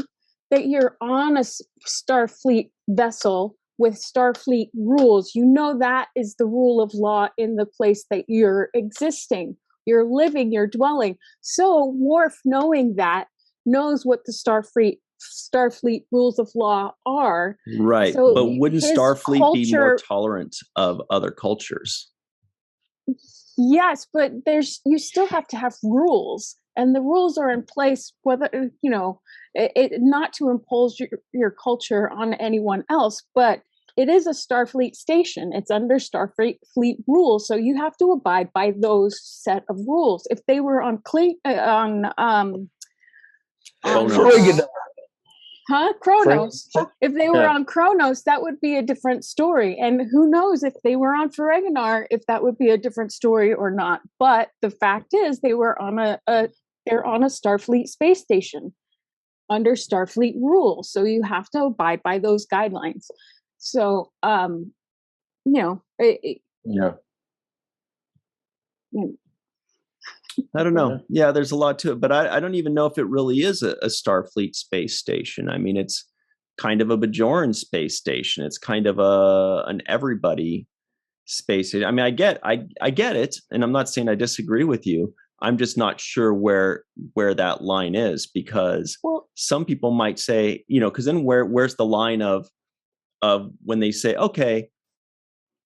that you're on a Starfleet vessel with Starfleet rules, that is the rule of law in the place that you're existing, you're living, you're dwelling. So Worf, knowing that, knows what the Starfleet rules of law are. Right. So but wouldn't Starfleet be more tolerant of other cultures? Yes, but you still have to have rules, and the rules are in place, whether, not to impose your culture on anyone else, but it is a Starfleet station. It's under Starfleet rules, so you have to abide by those set of rules. If they were on Kronos. If they were on Kronos, that would be a different story. And who knows if they were on Ferenginar, if that would be a different story or not. But the fact is, they were on they're on a Starfleet space station under Starfleet rules. So you have to abide by those guidelines. So, I don't know. Yeah, there's a lot to it, but I don't even know if it really is a Starfleet space station. I mean, it's kind of a Bajoran space station. It's kind of an everybody space station. I mean, I get it, and I'm not saying I disagree with you. I'm just not sure where that line is, because some people might say, because then where's the line of when they say, okay,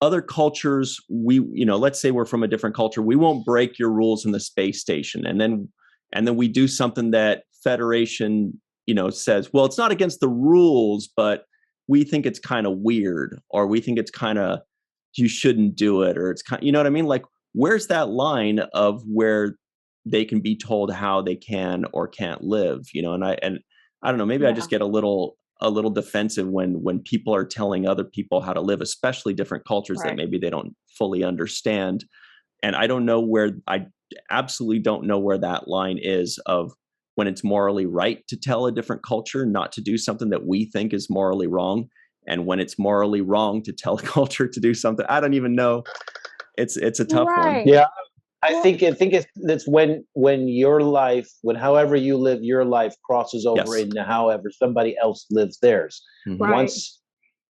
other cultures, let's say we're from a different culture, we won't break your rules in the space station, and then we do something that Federation says, well, it's not against the rules, but we think it's kind of weird, or we think it's kind of, you shouldn't do it, or it's kind, what I mean? Like, where's that line of where they can be told how they can or can't live? And I don't know, maybe I just get a little defensive when people are telling other people how to live, especially different cultures that maybe they don't fully understand. And I absolutely don't know where that line is of when it's morally right to tell a different culture not to do something that we think is morally wrong, and when it's morally wrong to tell a culture to do something. I don't even know. It's a tough one. Yeah. I think it's when your life, when however you live your life crosses over into however somebody else lives theirs. Right.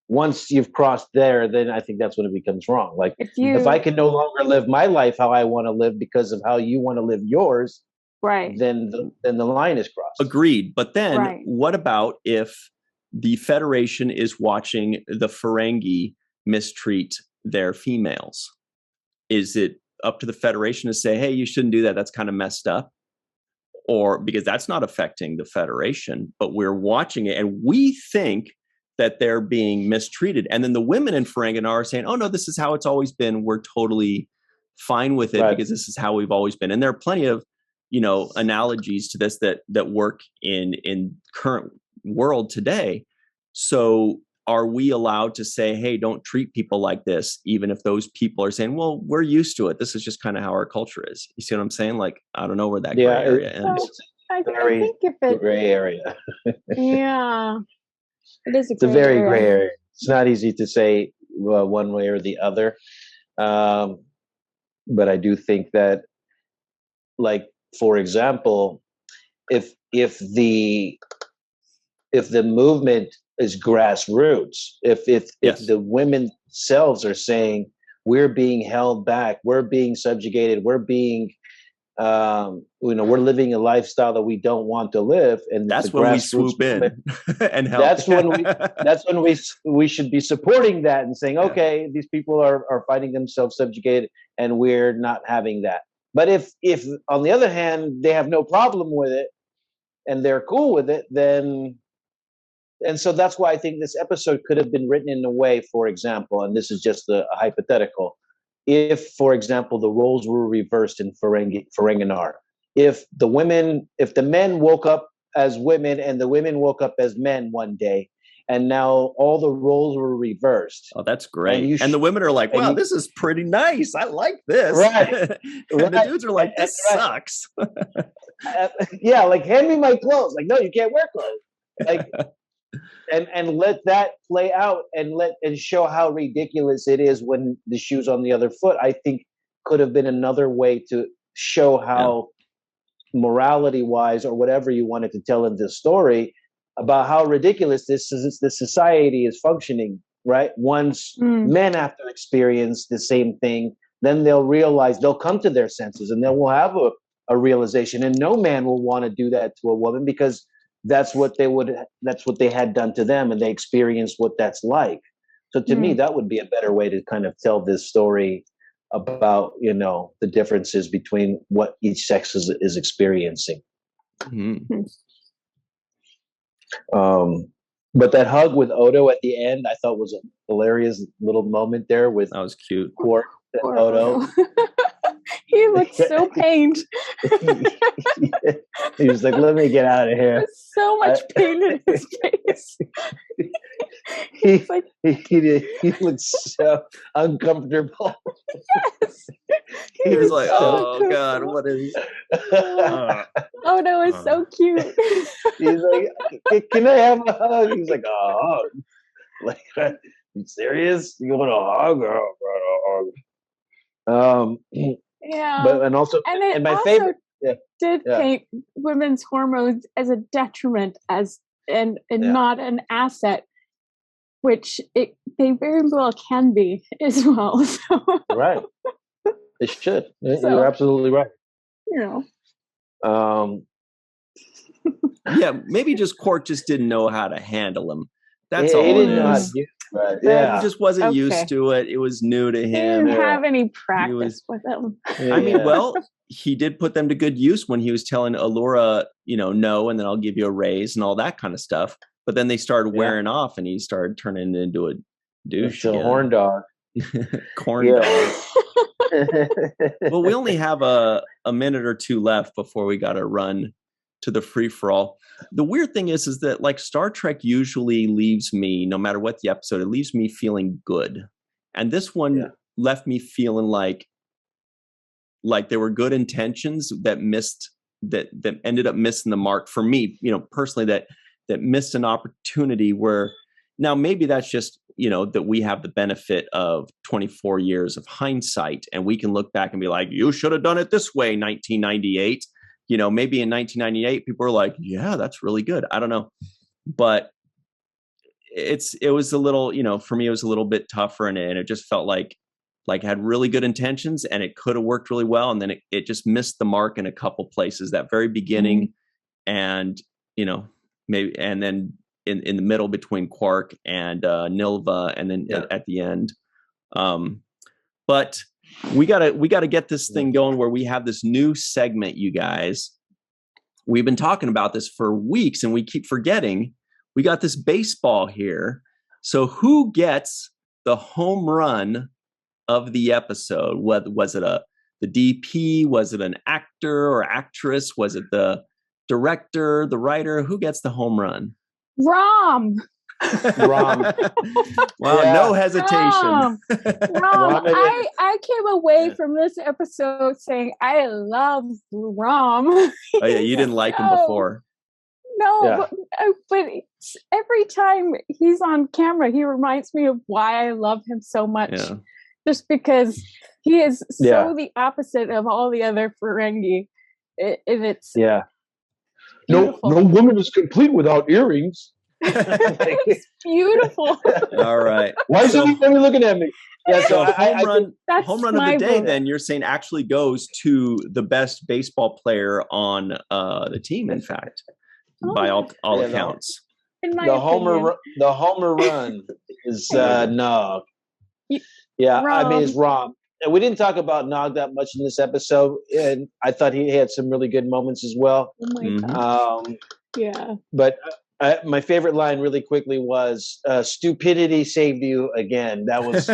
Once you've crossed there, then I think that's when it becomes wrong. Like if I can no longer live my life how I want to live because of how you want to live yours, then the line is crossed. Agreed. But then what about if the Federation is watching the Ferengi mistreat their females? Is it up to the Federation to say, hey, you shouldn't do that, that's kind of messed up? Or because that's not affecting the Federation, but we're watching it and we think that they're being mistreated. And then the women in Ferenginar are saying, oh no, this is how it's always been. We're totally fine with it because this is how we've always been. And there are plenty of, analogies to this that work in current world today. So are we allowed to say, hey, don't treat people like this, even if those people are saying, well, we're used to it, this is just kind of how our culture is? You see what I'm saying? Like, I don't know where that gray area ends. I think if it, gray area. Yeah, it is it's a very gray area. It's not easy to say one way or the other. But I do think that, like, for example, if the movement is grassroots, if the women themselves are saying, we're being held back, we're being subjugated, we're being we're living a lifestyle that we don't want to live, and that's when we swoop in and help. That's when we should be supporting that and saying, okay, these people are finding themselves subjugated, and we're not having that. But if on the other hand they have no problem with it and they're cool with it, then. And so that's why I think this episode could have been written in a way, for example, and this is just a hypothetical, if, for example, the roles were reversed in Ferenginar, if the men woke up as women and the women woke up as men one day, and now all the roles were reversed. Oh, that's great. And the women are like, wow, this is pretty nice. I like this. Right. And the dudes are like, this sucks. Yeah, like, hand me my clothes. Like, no, you can't wear clothes. Like, and let that play out and show how ridiculous it is when the shoe's on the other foot. I think could have been another way to show how morality wise, or whatever you wanted to tell in this story, about how ridiculous this society is functioning, right? Once men have to experience the same thing, then they'll come to their senses, and then we'll have a realization, and no man will want to do that to a woman, because that's what they had done to them, and they experienced what that's like. So to me, that would be a better way to kind of tell this story about, the differences between what each sex is experiencing. Mm-hmm. But that hug with Odo at the end, I thought was a hilarious little moment there with that was cute. Quark and Odo. He looked so pained. He was like, let me get out of here. There's so much pain in his face. He looked so uncomfortable. Yes. He was like, oh God, what is Odo is so cute. He's like, can I have a hug? He's like, oh, like, you serious? You want a hug? Yeah, but my favorite did paint women's hormones as a detriment, and not an asset, which they very well can be as well. So. Right, it should. You're absolutely right. Yeah, maybe just Quark just didn't know how to handle him. That's all it is. Right. Yeah, he just wasn't used to it. It was new to him. He didn't have any practice with them. I mean, well, he did put them to good use when he was telling Allura, no, and then I'll give you a raise and all that kind of stuff. But then they started wearing off, and he started turning into a douche. A horn dog. Corn dog. Well, we only have a minute or two left before we got to run to the free-for-all. The weird thing is that like Star Trek usually leaves me, no matter what the episode, it leaves me feeling good. And this one left me feeling like there were good intentions that ended up missing the mark for me, personally, that missed an opportunity where now maybe that's just, that we have the benefit of 24 years of hindsight, and we can look back and be like, you should have done it this way, 1998. Maybe in 1998, people were like, yeah, that's really good. I don't know. But it was a little, for me, it was a little bit tougher, and it just felt like it had really good intentions, and it could have worked really well. And then it just missed the mark in a couple places, that very beginning, and, maybe, and then in the middle between Quark and Nilva, and then at the end. But we gotta get this thing going where we have this new segment, you guys. We've been talking about this for weeks, and we keep forgetting. We got this baseball here. So who gets the home run of the episode? Was it the DP? Was it an actor or actress? Was it the director, the writer? Who gets the home run? Rom. Wow, no hesitation. Rom. I came away from this episode saying I love Rom. Oh yeah, you didn't like him before. No, but every time he's on camera, he reminds me of why I love him so much. Yeah. Just because he is so the opposite of all the other Ferengi. No woman is complete without earrings. It's beautiful. All right. Why is everybody looking at me? Yeah, so home run of the day, then you're saying actually goes to the best baseball player on the team, in fact, by all accounts. The homer run is Nog. Yeah, Rom. I mean, it's Rom. And we didn't talk about Nog that much in this episode, and I thought he had some really good moments as well. Oh my gosh. Yeah. But my favorite line really quickly was stupidity saved you again. That was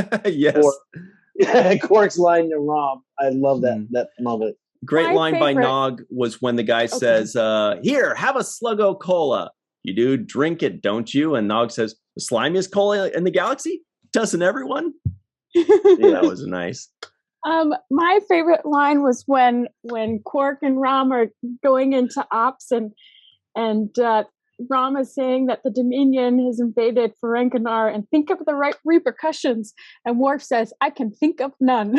Cork's line to Rom. I love that moment. Great line by Nog was when the guy says, here, have a Sluggo Cola. You do drink it, don't you? And Nog says, the slimiest cola in the galaxy? Doesn't everyone? That was nice. My favorite line was when Quark and Rom are going into ops and Rom is saying that the Dominion has invaded Ferenginar and think of the right repercussions. And Worf says, I can think of none.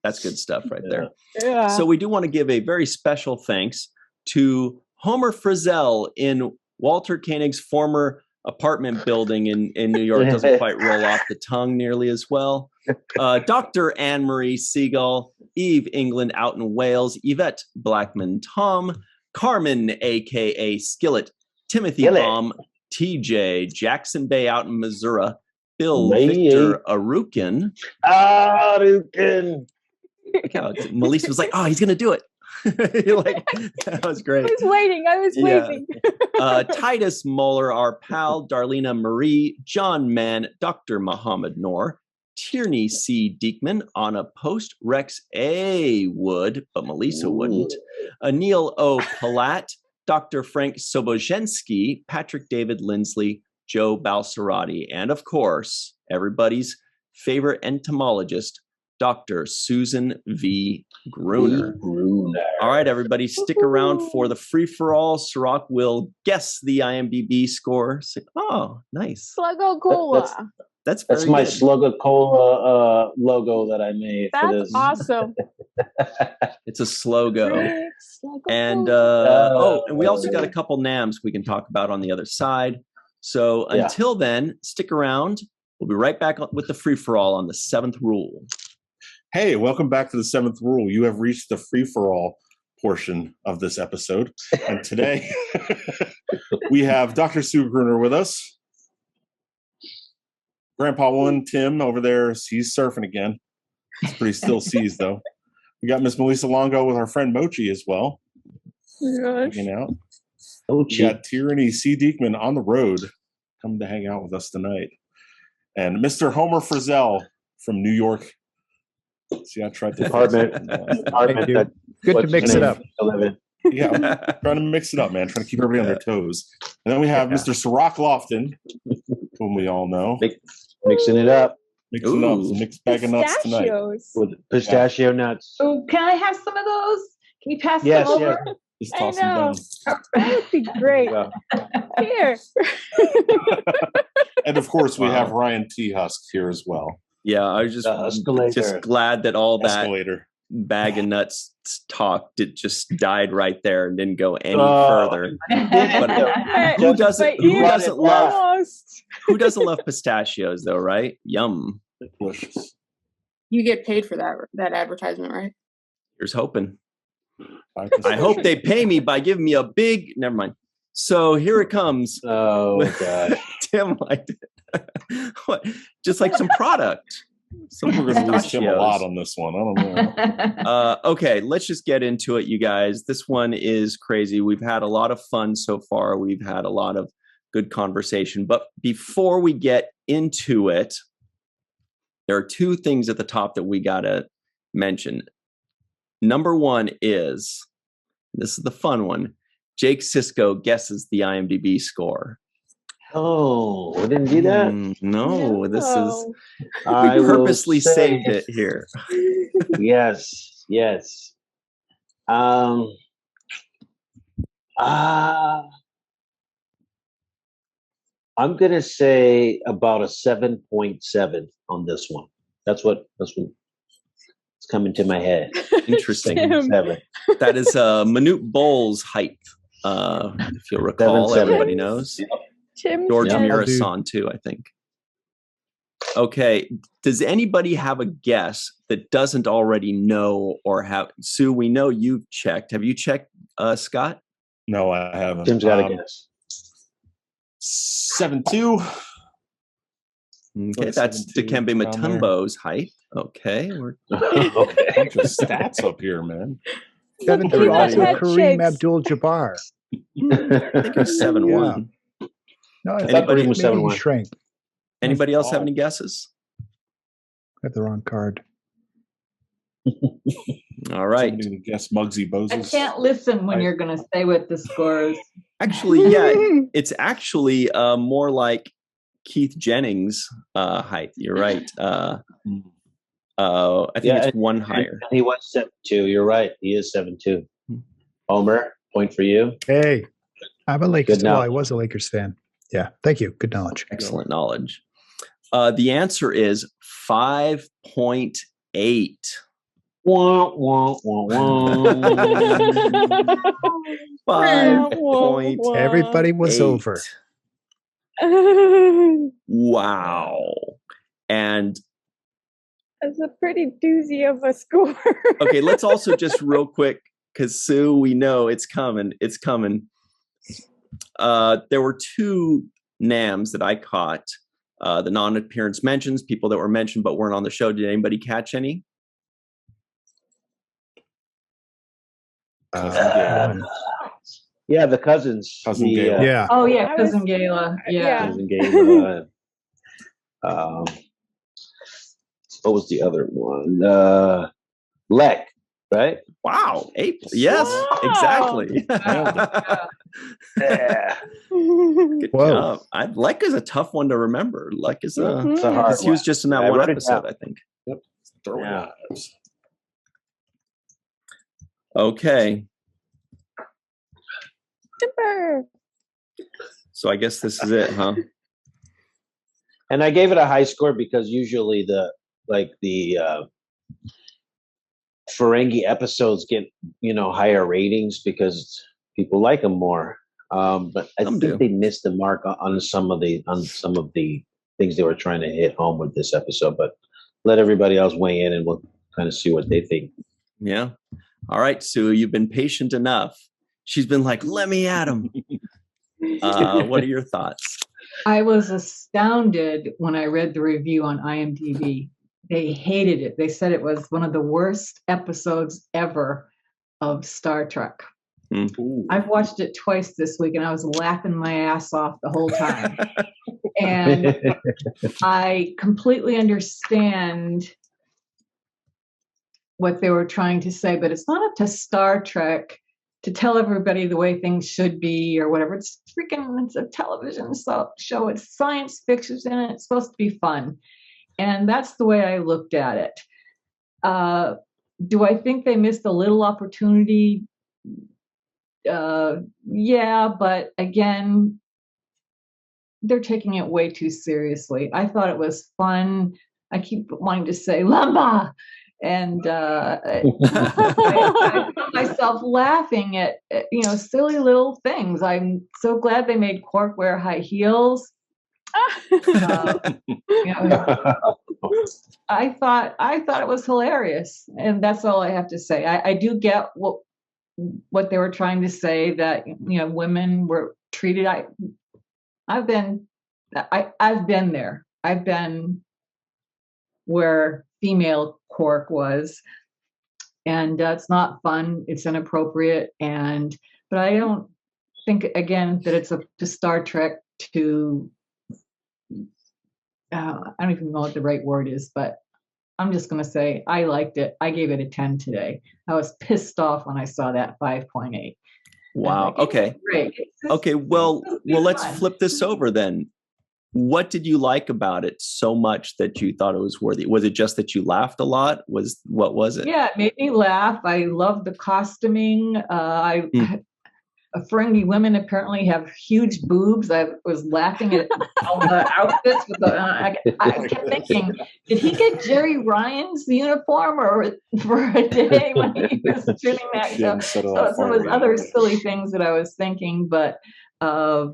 That's good stuff right there. Yeah. So we do want to give a very special thanks to Homer Frizell in Walter Koenig's former apartment building in New York. Doesn't quite roll off the tongue nearly as well. Dr. Marie Segal, Eve England out in Wales, Yvette Blackmon-Tom, Carmen, a.k.a. Skillet, Timothy Baum, TJ, Jackson-Bey out in Missouri, Bill Victor Arucan. Melissa was like, oh, he's going to do it. You're like, that was great. I was waiting. Titus Mohler, our pal, Darlena Marie, John Mann, Dr. Muhammad Noor, Tierney C. Diekman, on a post, Rex A. would, but Melissa wouldn't, Neil O. Palat, Dr. Frank Sobozhensky, Patrick David Lindsley, Joe Balsarati, and of course, everybody's favorite entomologist, Dr. Susan V. Gruner. All right, everybody, stick around for the free-for-all. Cirroc will guess the IMDb score. Oh, nice. Sluggo Cola. That's my good. Sluggo Cola logo that I made. That's awesome. It's a slogo. And and we also got a couple NAMs we can talk about on the other side. So until then, stick around. We'll be right back with the free-for-all on the 7th rule. Hey, welcome back to the 7th rule. You have reached the free-for-all portion of this episode. And today, we have Dr. Sue Gruner with us. Grandpa One, Tim, over there, he's surfing again. It's pretty still seas, though. We got Miss Melissa Longo with our friend Mochi as well. Hanging out. We got Tierney C. Diekman on the road, coming to hang out with us tonight. And Mr. Homer Frizell from New York. See, I tried to good to mix it up. Yeah, I'm trying to mix it up, man. Trying to keep everybody on their toes. And then we have Mr. Cirroc Lofton, whom we all know. Mixing it up. Mixing up. Some mixed bag of nuts tonight. With pistachio nuts. Oh, can I have some of those? Can you pass them over? Just toss them down. That would be great. Here. And of course, we have Ryan T. Husk here as well. Yeah, I was just glad that all that bag of nuts talk just died right there and didn't go any further. But who doesn't love pistachios though, right? Yum. Delicious. You get paid for that advertisement, right? Here's hoping. I hope they pay me by giving me a big. Never mind. So here it comes. Oh God, Tim liked it. What? Just like some product. We're going to lose Tim a lot on this one. I don't know. Okay, let's just get into it, you guys. This one is crazy. We've had a lot of fun so far. We've had a lot of good conversation. But before we get into it, there are two things at the top that we got to mention. Number one is, this is the fun one, Jake Sisko guesses the IMDb score. Oh, we didn't do that? No, this is, we purposely saved it here. Yes. I'm going to say about a 7.7 on this one. That's what It's coming to my head. Interesting. 7. That is Manute Bowles' height. If you'll recall, 7'7". everybody knows. Yep. Tim George said- Mirasan too, I think. Okay. Does anybody have a guess that doesn't already know or have? Sue, we know you've checked. Have you checked, Scott? No, I haven't. Tim's got a guess. 7'2". Okay, that's Dikembe Mutombo's height. Okay, we're Okay. Bunch of stats up here, man. 7'2", also Head Kareem shakes. Abdul-Jabbar. I think it was 7'1". No, I thought thought Kareem was maybe he 7'1". shrank. Anybody else have any guesses? Got the wrong card. All right. Somebody to guess Muggsy I Bogues. can't listen when you're going to say what the score is. Actually, yeah, it's actually more like Keith Jennings' height. You're right. I think it's one higher. He was 7'2". You're right. He is 7'2". Homer, point for you. Hey, I'm a Lakers. Good Well, knowledge. I was a Lakers fan. Yeah, thank you. Good knowledge. Excellent knowledge. The answer is 5.8. Wah, wah, wah, wah. 5.8. Everybody was over. Wow. And That's a pretty doozy of a score. okay, let's also just real quick, because Sue, we know it's coming. It's coming. There were 2 NAMs that I caught. The non-appearance mentions, people that were mentioned but weren't on the show. Did anybody catch any? Yeah, the cousins. Cousin The, Gayla. Yeah. Oh, yeah, I Cousin was- Gayla. yeah. Yeah. Cousin Gayla. What was the other one? Lek, right? Wow. 8. Yes, Wow. exactly. Yeah. Good Whoa. job. Lek is a tough one to remember. Lek is a. It's a hard He was one. just in that I one wrote it episode, down. I think. Throwing Yeah. knives. Okay. Timber. So I guess this is it, huh? And I gave it a high score because usually the Ferengi episodes get higher ratings because people like them more. But I Some think do. they missed the mark on some of the things they were trying to hit home with this episode. But let everybody else weigh in, and we'll kind of see what they think. Yeah. All right, Sue, you've been patient enough. She's been like, let me at him. What are your thoughts? I was astounded when I read the review on IMDb. They hated it. They said it was one of the worst episodes ever of Star Trek. Ooh. I've watched it twice this week and I was laughing my ass off the whole time. And I completely understand what they were trying to say, but it's not up to Star Trek to tell everybody the way things should be or whatever. It's a television show. It's science fiction and it's supposed to be fun. And that's the way I looked at it. Do I think they missed a little opportunity? Yeah, but again, they're taking it way too seriously. I thought it was fun. I keep wanting to say Lamba, and I found myself laughing at silly little things. I'm so glad they made Quark wear high heels. I thought it was hilarious, and that's all I have to say. I do get what they were trying to say, that women were treated. I've been there. I've been where female Quark was, and it's not fun. It's inappropriate, but I don't think again that it's up to Star Trek to. I don't even know what the right word is, but I'm just going to say I liked it. I gave it a 10 today. I was pissed off when I saw that 5.8. Wow. Okay. Great. Okay. Well, let's flip this over then. What did you like about it so much that you thought it was worthy? Was it just that you laughed a lot? What was it? Yeah, it made me laugh. I loved the costuming. Ferengi women apparently have huge boobs. I was laughing at all the outfits. I kept thinking, did he get Jerry Ryan's uniform or for a day when he was shooting that show? So some of other silly things that I was thinking, but I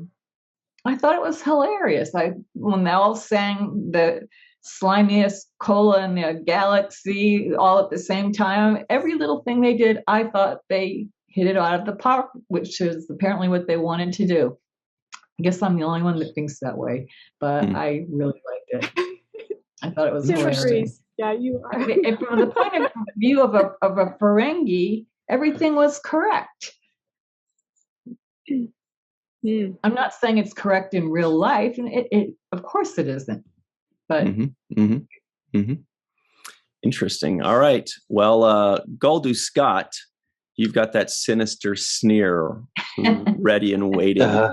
thought it was hilarious. When they all sang the slimiest cola in the galaxy all at the same time, every little thing they did, I thought they hit it out of the park, which is apparently what they wanted to do. I guess I'm the only one that thinks that way, but I really liked it. I thought it was interesting. Yeah, you are. And from the point of view of a Ferengi, everything was correct. I'm not saying it's correct in real life, and it of course it isn't. But interesting. All right. Well, Goldu Scott, you've got that sinister sneer ready and waiting. I've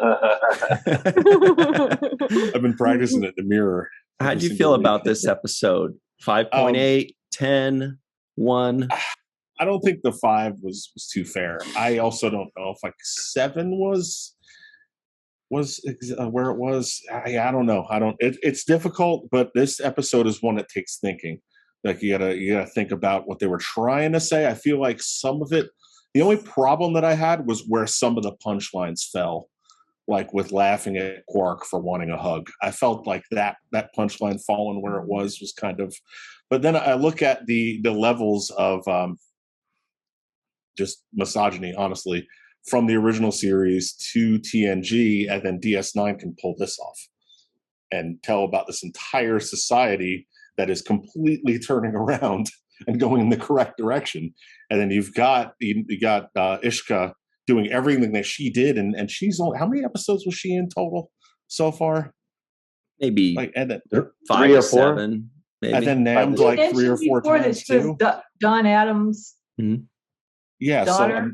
been practicing it in the mirror. How do you feel about this episode? 5.8, 10, 1? I don't think the 5 was too fair. I also don't know if like 7 was where it was. I don't know. It's difficult, but this episode is one that takes thinking. Like you gotta think about what they were trying to say. I feel like some of it, the only problem that I had was where some of the punchlines fell, like with laughing at Quark for wanting a hug. I felt like that punchline falling where it was kind of, but then I look at the levels of just misogyny, honestly, from the original series to TNG, and then DS9 can pull this off and tell about this entire society that is completely turning around and going in the correct direction. And then you got Ishka doing everything that she did, and she's only, how many episodes was she in total so far? Maybe like 5 or 7. Maybe. And then Nam's like 3 or 4 times too. Don Adams' yeah, daughter.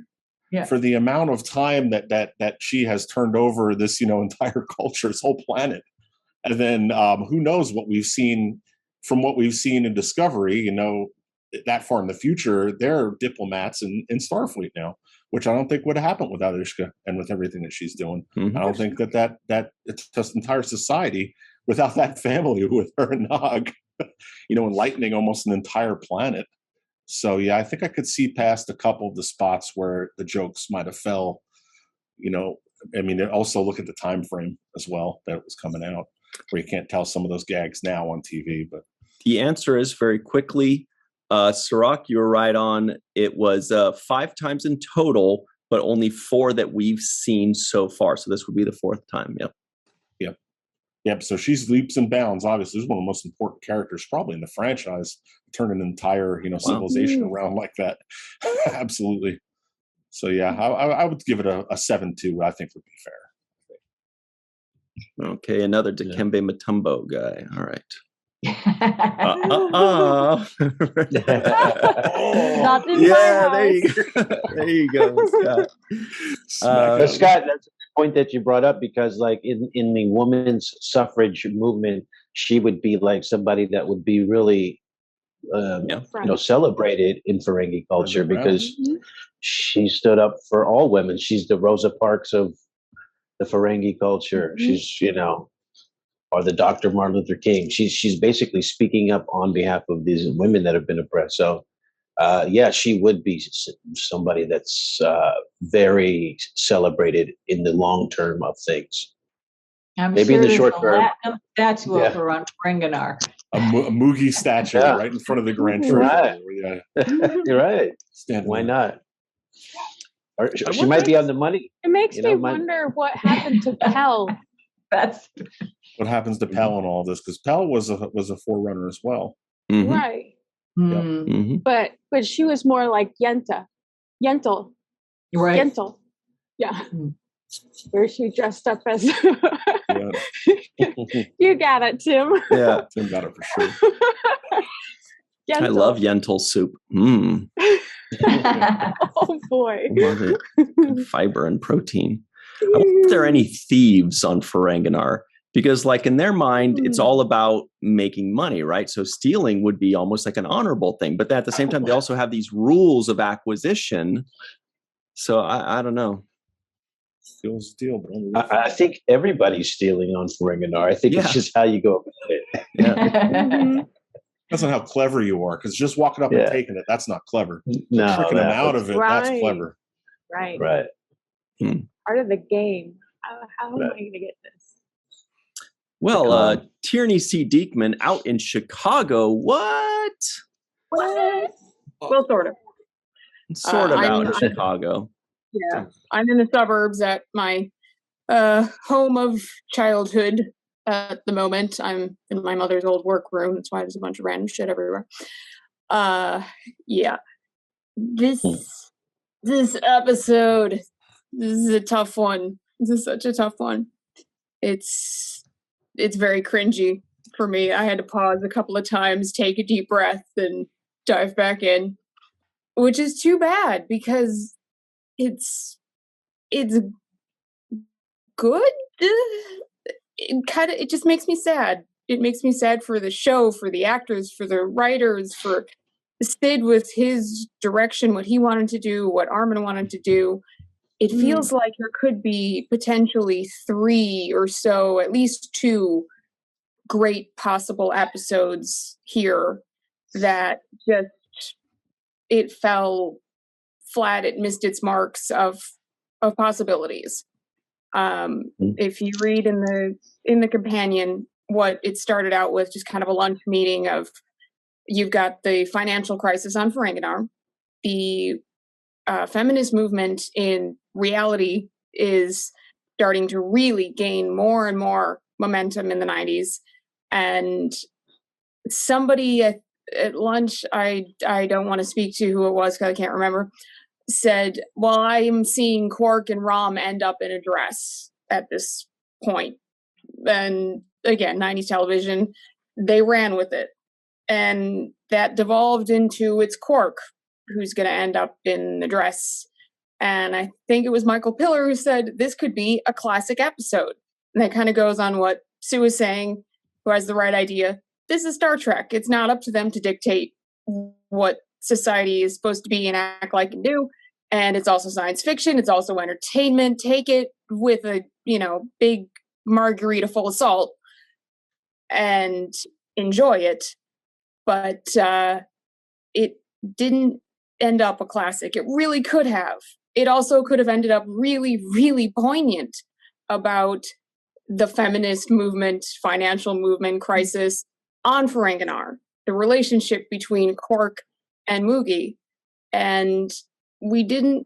So for the amount of time that she has turned over this, entire culture, this whole planet, and then who knows what we've seen from what we've seen in Discovery, that far in the future, they're diplomats in Starfleet now, which I don't think would have happened without Ishka and with everything that she's doing. I don't think that it's just entire society without that family with her and Nog, enlightening almost an entire planet. So yeah, I think I could see past a couple of the spots where the jokes might have fell. Also look at the time frame as well that it was coming out, where you can't tell some of those gags now on TV. But the answer is very quickly, Cirroc, you were right on. It was 5 times in total, but only 4 that we've seen so far. So this would be the 4th time. Yep. So she's leaps and bounds. Obviously, she's one of the most important characters probably in the franchise. Turn an entire civilization around like that. Absolutely. So yeah, I would give it a 7-2. I think would be fair. Okay, another Dikembe Mutombo guy. All right. There you go, Scott. Scott, that's a point that you brought up, because like in the women's suffrage movement, she would be like somebody that would be really celebrated in Ferengi culture, because she stood up for all women. She's the Rosa Parks of the Ferengi culture. She's or the Dr. Martin Luther King. She's basically speaking up on behalf of these women that have been oppressed. So she would be somebody that's very celebrated in the long term of things. Maybe in the short term. Statue of her on Ferenginar. A Moogie statue right in front of the Grand Treasury. Right. You're right. Why not? Or she might be on the money. It makes me wonder what happened to Pell. That's what happens to Pell and all this, because Pell was a forerunner as well. Right. But she was more like Yentl. Right. Yentl. Yeah. Where she dressed up as You got it, Tim. Yeah, Tim got it for sure. I love Yentl soup. Oh boy. Love it. Good fiber and protein. I wonder if there are any thieves on Ferenginar, because like in their mind, it's all about making money, right? So stealing would be almost like an honorable thing. But at the same time, they also have these rules of acquisition. So I don't know. Steals the deal, bro. I think everybody's stealing on Ferenginar. I think it's just how you go about it. Yeah. That's not how clever you are, because just walking up and taking it, that's not clever. No, tricking them out of it, that's clever. Right. Part of the game. How am I going to get this? Well, Tierney C. Diekman out in Chicago. What? Well, sort of. Sort of out in Chicago. Yeah, I'm in the suburbs at my home of childhood at the moment. I'm in my mother's old workroom. That's why there's a bunch of random shit everywhere. Yeah. This episode, this is a tough one. This is such a tough one. It's very cringy for me. I had to pause a couple of times, take a deep breath, and dive back in, which is too bad because it's good. It just makes me sad. It makes me sad for the show, for the actors, for the writers, for Sid with his direction, what he wanted to do, what Armin wanted to do. It feels like there could be potentially 3 or so, at least 2 great possible episodes here that just, it fell flat. It missed its marks of possibilities. If you read in the companion, what it started out with, just kind of a lunch meeting of, you've got the financial crisis on Ferenginar, the feminist movement in reality is starting to really gain more and more momentum in the 90s. And somebody at lunch, I don't want to speak to who it was because I can't remember, said, well, I'm seeing Quark and Rom end up in a dress at this point. And again, 90s television, they ran with it. And that devolved into it's Quark who's going to end up in the dress. And I think it was Michael Piller who said this could be a classic episode. And that kind of goes on what Sue was saying, who has the right idea. This is Star Trek. It's not up to them to dictate what society is supposed to be and act like and do. And it's also science fiction. It's also entertainment. Take it with a, big margarita full of salt and enjoy it. But it didn't end up a classic. It really could have. It also could have ended up really, really poignant about the feminist movement, financial movement crisis on Ferenginar, the relationship between Quark and Moogie. And we didn't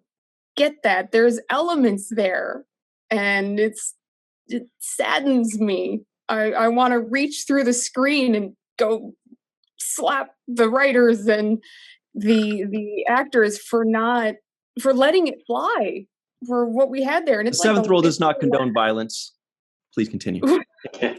get that. There's elements there, and it saddens me. I want to reach through the screen and go slap the writers and the actors for letting it fly, for what we had there. And it's the seventh rule does not condone violence. Please continue.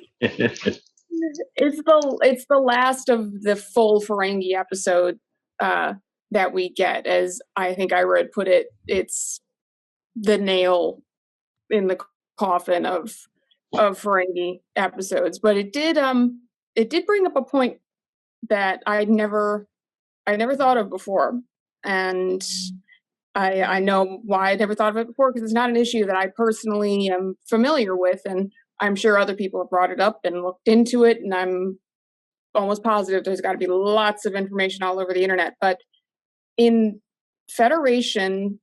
It's the last of the full Ferengi episode that we get, as I think Ira put it. It's the nail in the coffin of Ferengi episodes. But it did bring up a point that I never thought of before, and I know why I never thought of it before, because it's not an issue that I personally am familiar with, and I'm sure other people have brought it up and looked into it, and I'm almost positive there's got to be lots of information all over the internet. But in Federation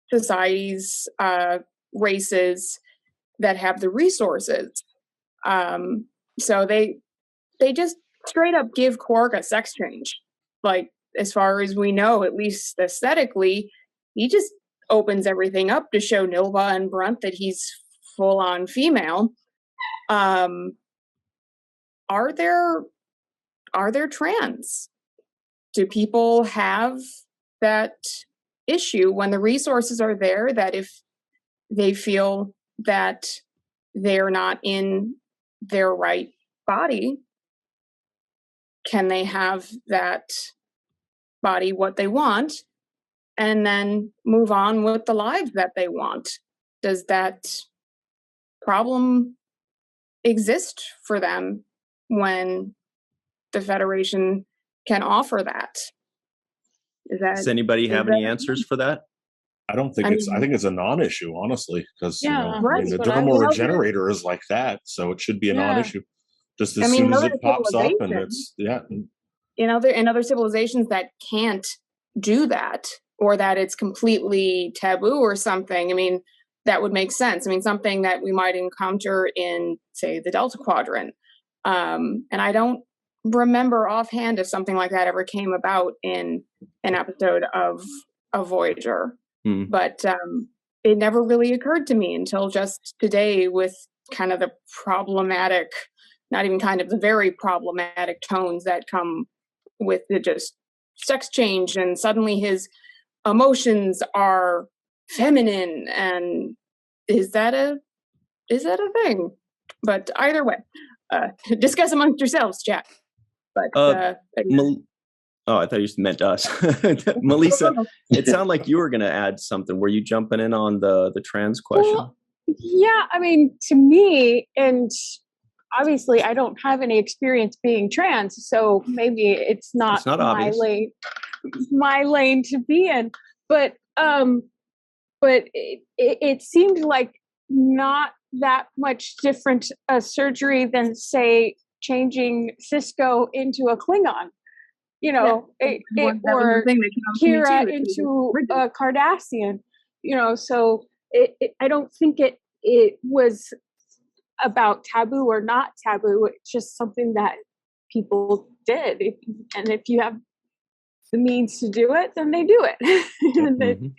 societies, races that have the resources, so they just straight up give Quark a sex change. Like, as far as we know, at least aesthetically, he just opens everything up to show Nilva and Brunt that he's full on female. Are there trans? Do people have that issue when the resources are there, that if they feel that they're not in their right body, can they have that body what they want and then move on with the lives that they want? Does that problem exist for them when the Federation can offer that? Does anybody have any answers for that? I don't think I think it's a non-issue, honestly, because the That's dermal regenerator is like that, so it should be a non-issue. Just as soon as it pops up, and it's in other civilizations that can't do that, or that it's completely taboo or something. I mean, that would make sense. I mean, something that we might encounter in, say, the Delta Quadrant. And I don't remember offhand if something like that ever came about in an episode of Voyager. But it never really occurred to me until just today, with kind of the problematic, not even kind of, the very problematic tones that come with the just sex change, and suddenly his emotions are feminine. And is that a thing? But either way, discuss amongst yourselves, Jack. But I thought you meant us. Melissa, it sounded like you were going to add something. Were you jumping in on the trans question? Well, yeah, I mean, to me, and obviously I don't have any experience being trans, so maybe it's not my lane to be in. But it seemed like not that much different a surgery than, say, changing Sisko into a Klingon. Or Kira into a Cardassian, so I don't think it was about taboo or not taboo. It's just something that people did. And if you have the means to do it, then they do it. And then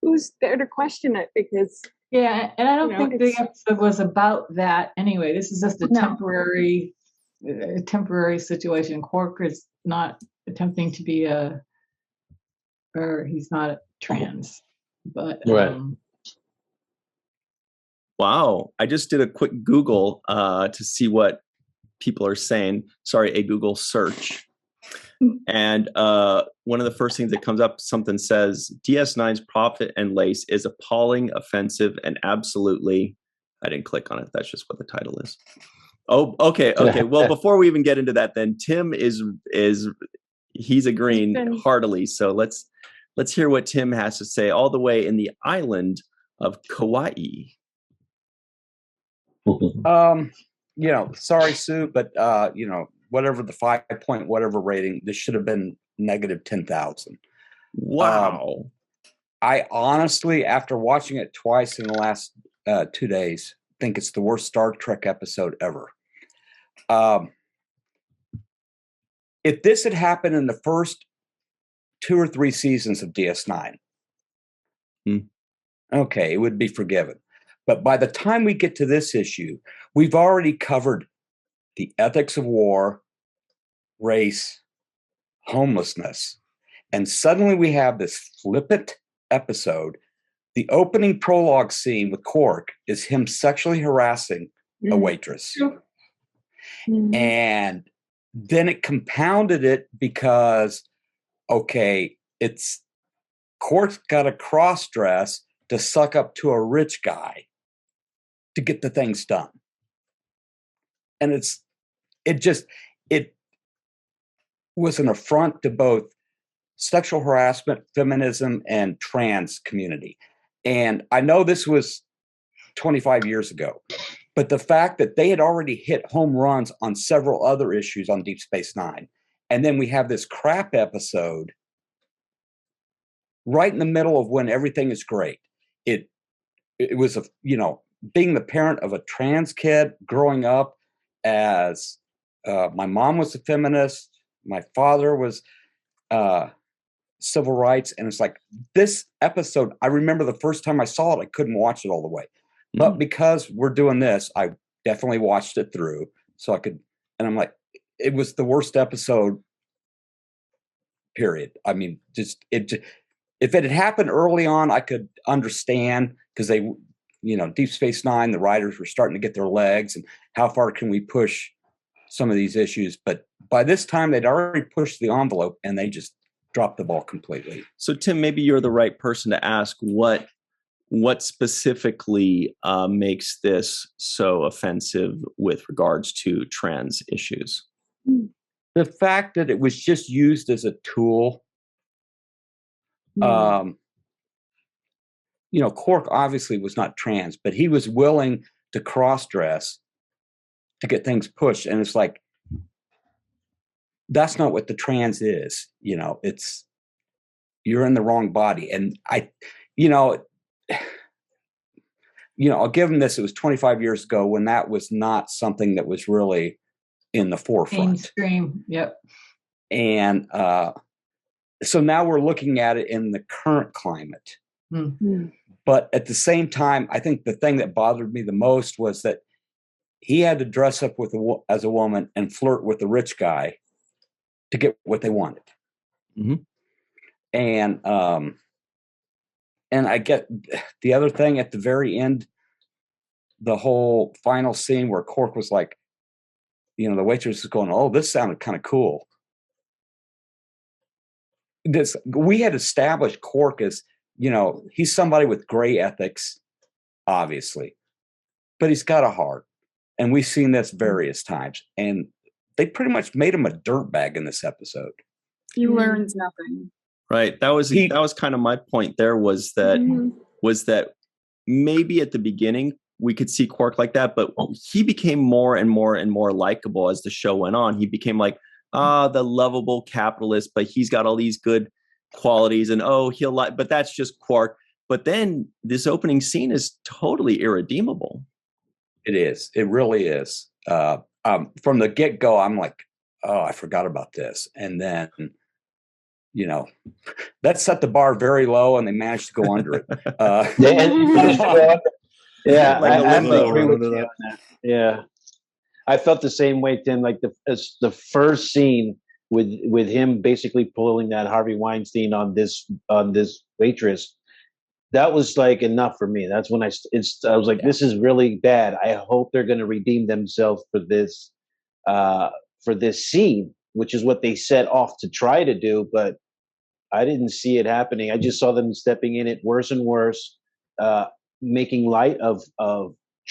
who's there to question it? Because and I don't think the episode was about that anyway. This is just a temporary situation. Quark is not attempting to be he's not trans, but wow, I just did a quick Google to see what people are saying. Sorry, a Google search. And one of the first things that comes up, something says DS9's Profit and Lace is appalling, offensive, and absolutely, I didn't click on it. That's just what the title is. Oh, okay. Well, before we even get into that, then Tim he's agreeing heartily. So let's hear what Tim has to say, all the way in the island of Kauai. Sorry, Sue, but whatever the 5-point whatever rating, this should have been negative 10,000. Wow. I honestly, after watching it twice in the last 2 days, think it's the worst Star Trek episode ever. If this had happened in the first 2 or 3 seasons of DS9, okay, it would be forgiven. But by the time we get to this issue, we've already covered the ethics of war, race, homelessness, and suddenly we have this flippant episode. The opening prologue scene with Quark is him sexually harassing a waitress. And then it compounded it because, it's Quark's got a cross dress to suck up to a rich guy to get the things done. And it was an affront to both sexual harassment, feminism, and trans community. And I know this was 25 years ago, but the fact that they had already hit home runs on several other issues on Deep Space Nine, and then we have this crap episode right in the middle of when everything is great. It was being the parent of a trans kid growing up as my mom was a feminist, my father was civil rights, and it's like this episode, I remember the first time I saw it, I couldn't watch it all the way. But because we're doing this, I definitely watched it through so I could, and I'm like, it was the worst episode, period. I mean, if it had happened early on, I could understand, because they, Deep Space Nine, the writers were starting to get their legs, and how far can we push some of these issues? But by this time, they'd already pushed the envelope, and they just dropped the ball completely. So, Tim, maybe you're the right person to ask what specifically makes this so offensive with regards to trans issues. The fact that it was just used as a tool. Cork obviously was not trans, but he was willing to cross-dress to get things pushed. And it's like, that's not what the trans is. It's, you're in the wrong body. And I'll give him this. It was 25 years ago when that was not something that was really in the forefront. Mainstream. Yep. And so now we're looking at it in the current climate. Mm-hmm. But at the same time, I think the thing that bothered me the most was that he had to dress up as a woman and flirt with the rich guy to get what they wanted. Mm-hmm. And I get the other thing at the very end, the whole final scene where Cork was like, the waitress is going, "Oh, this sounded kind of cool." We had established Cork as, he's somebody with gray ethics, obviously, but he's got a heart. And we've seen this various times. And they pretty much made him a dirtbag in this episode. He learns nothing. Right. That was kind of my point there, was that maybe at the beginning we could see Cork like that, but he became more and more and more likable as the show went on. He became like, the lovable capitalist, but he's got all these good qualities, and but that's just Cork. But then this opening scene is totally irredeemable. It is. It really is. From the get-go, I'm like, oh, I forgot about this. And then, that set the bar very low, and they managed to go under it. Yeah, like I agree with you on that. Yeah. I felt the same way, Tim. Like the first scene with him basically pulling that Harvey Weinstein on this waitress, that was like enough for me. That's when I was like, this is really bad. I hope they're going to redeem themselves for this scene, which is what they set off to try to do. But I didn't see it happening. I just saw them stepping in it worse and worse, making light of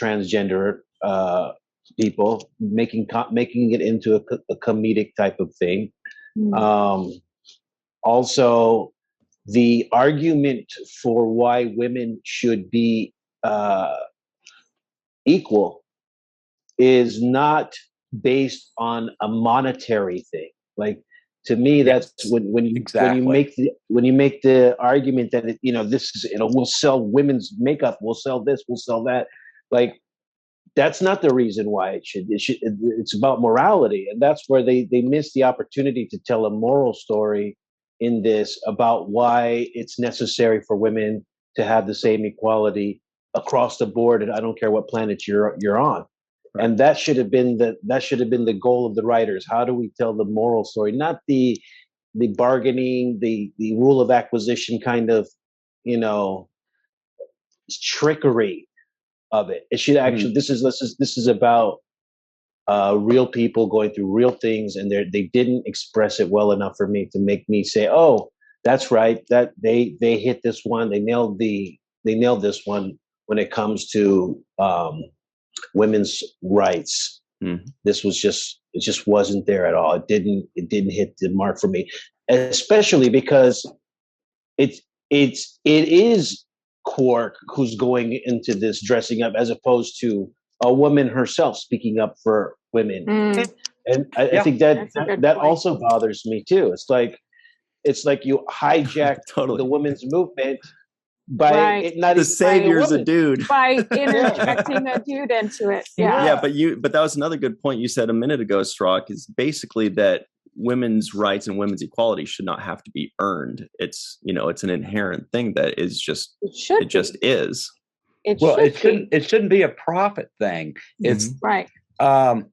transgender people, making it into a comedic type of thing. Also, the argument for why women should be equal is not based on a monetary thing. Like, to me, that's when you make the argument that this is we'll sell women's makeup, we'll sell this, we'll sell that. Like, that's not the reason why it should. It's about morality, and that's where they miss the opportunity to tell a moral story in this about why it's necessary for women to have the same equality across the board, and I don't care what planet you're on. Right. And that should have been the goal of the writers. How do we tell the moral story, not the bargaining, the rule of acquisition kind of trickery of it. It should actually. This is about real people going through real things, and they didn't express it well enough for me to make me say, "Oh, that's right. That they hit this one. They nailed this one when it comes to women's rights." This was it just wasn't there at all. It didn't hit the mark for me, especially because it is Quark who's going into this dressing up, as opposed to a woman herself speaking up for women. And I think that also bothers me too. It's like you hijack the women's movement by it not the savior's a dude, by interjecting a dude into it. Yeah. But that was another good point you said a minute ago, Cirroc, is basically that women's rights and women's equality should not have to be earned. It's it's an inherent thing that is just it just is. It shouldn't be a profit thing. It's right. One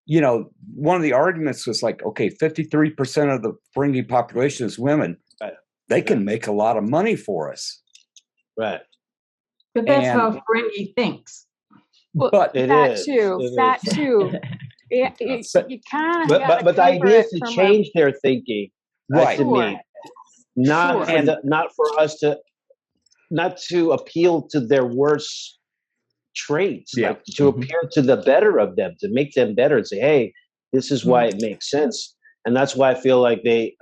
of the arguments was like, okay, 53% of the Ferengi population is women. They can make a lot of money for us. Right. But that's how Ferengi thinks. Well, but that too. You kind of but the idea is to change their thinking, right? To me, not for us to not to appeal to their worst traits, like to appeal to the better of them, to make them better, and say, "Hey, this is why it makes sense." And that's why I feel like they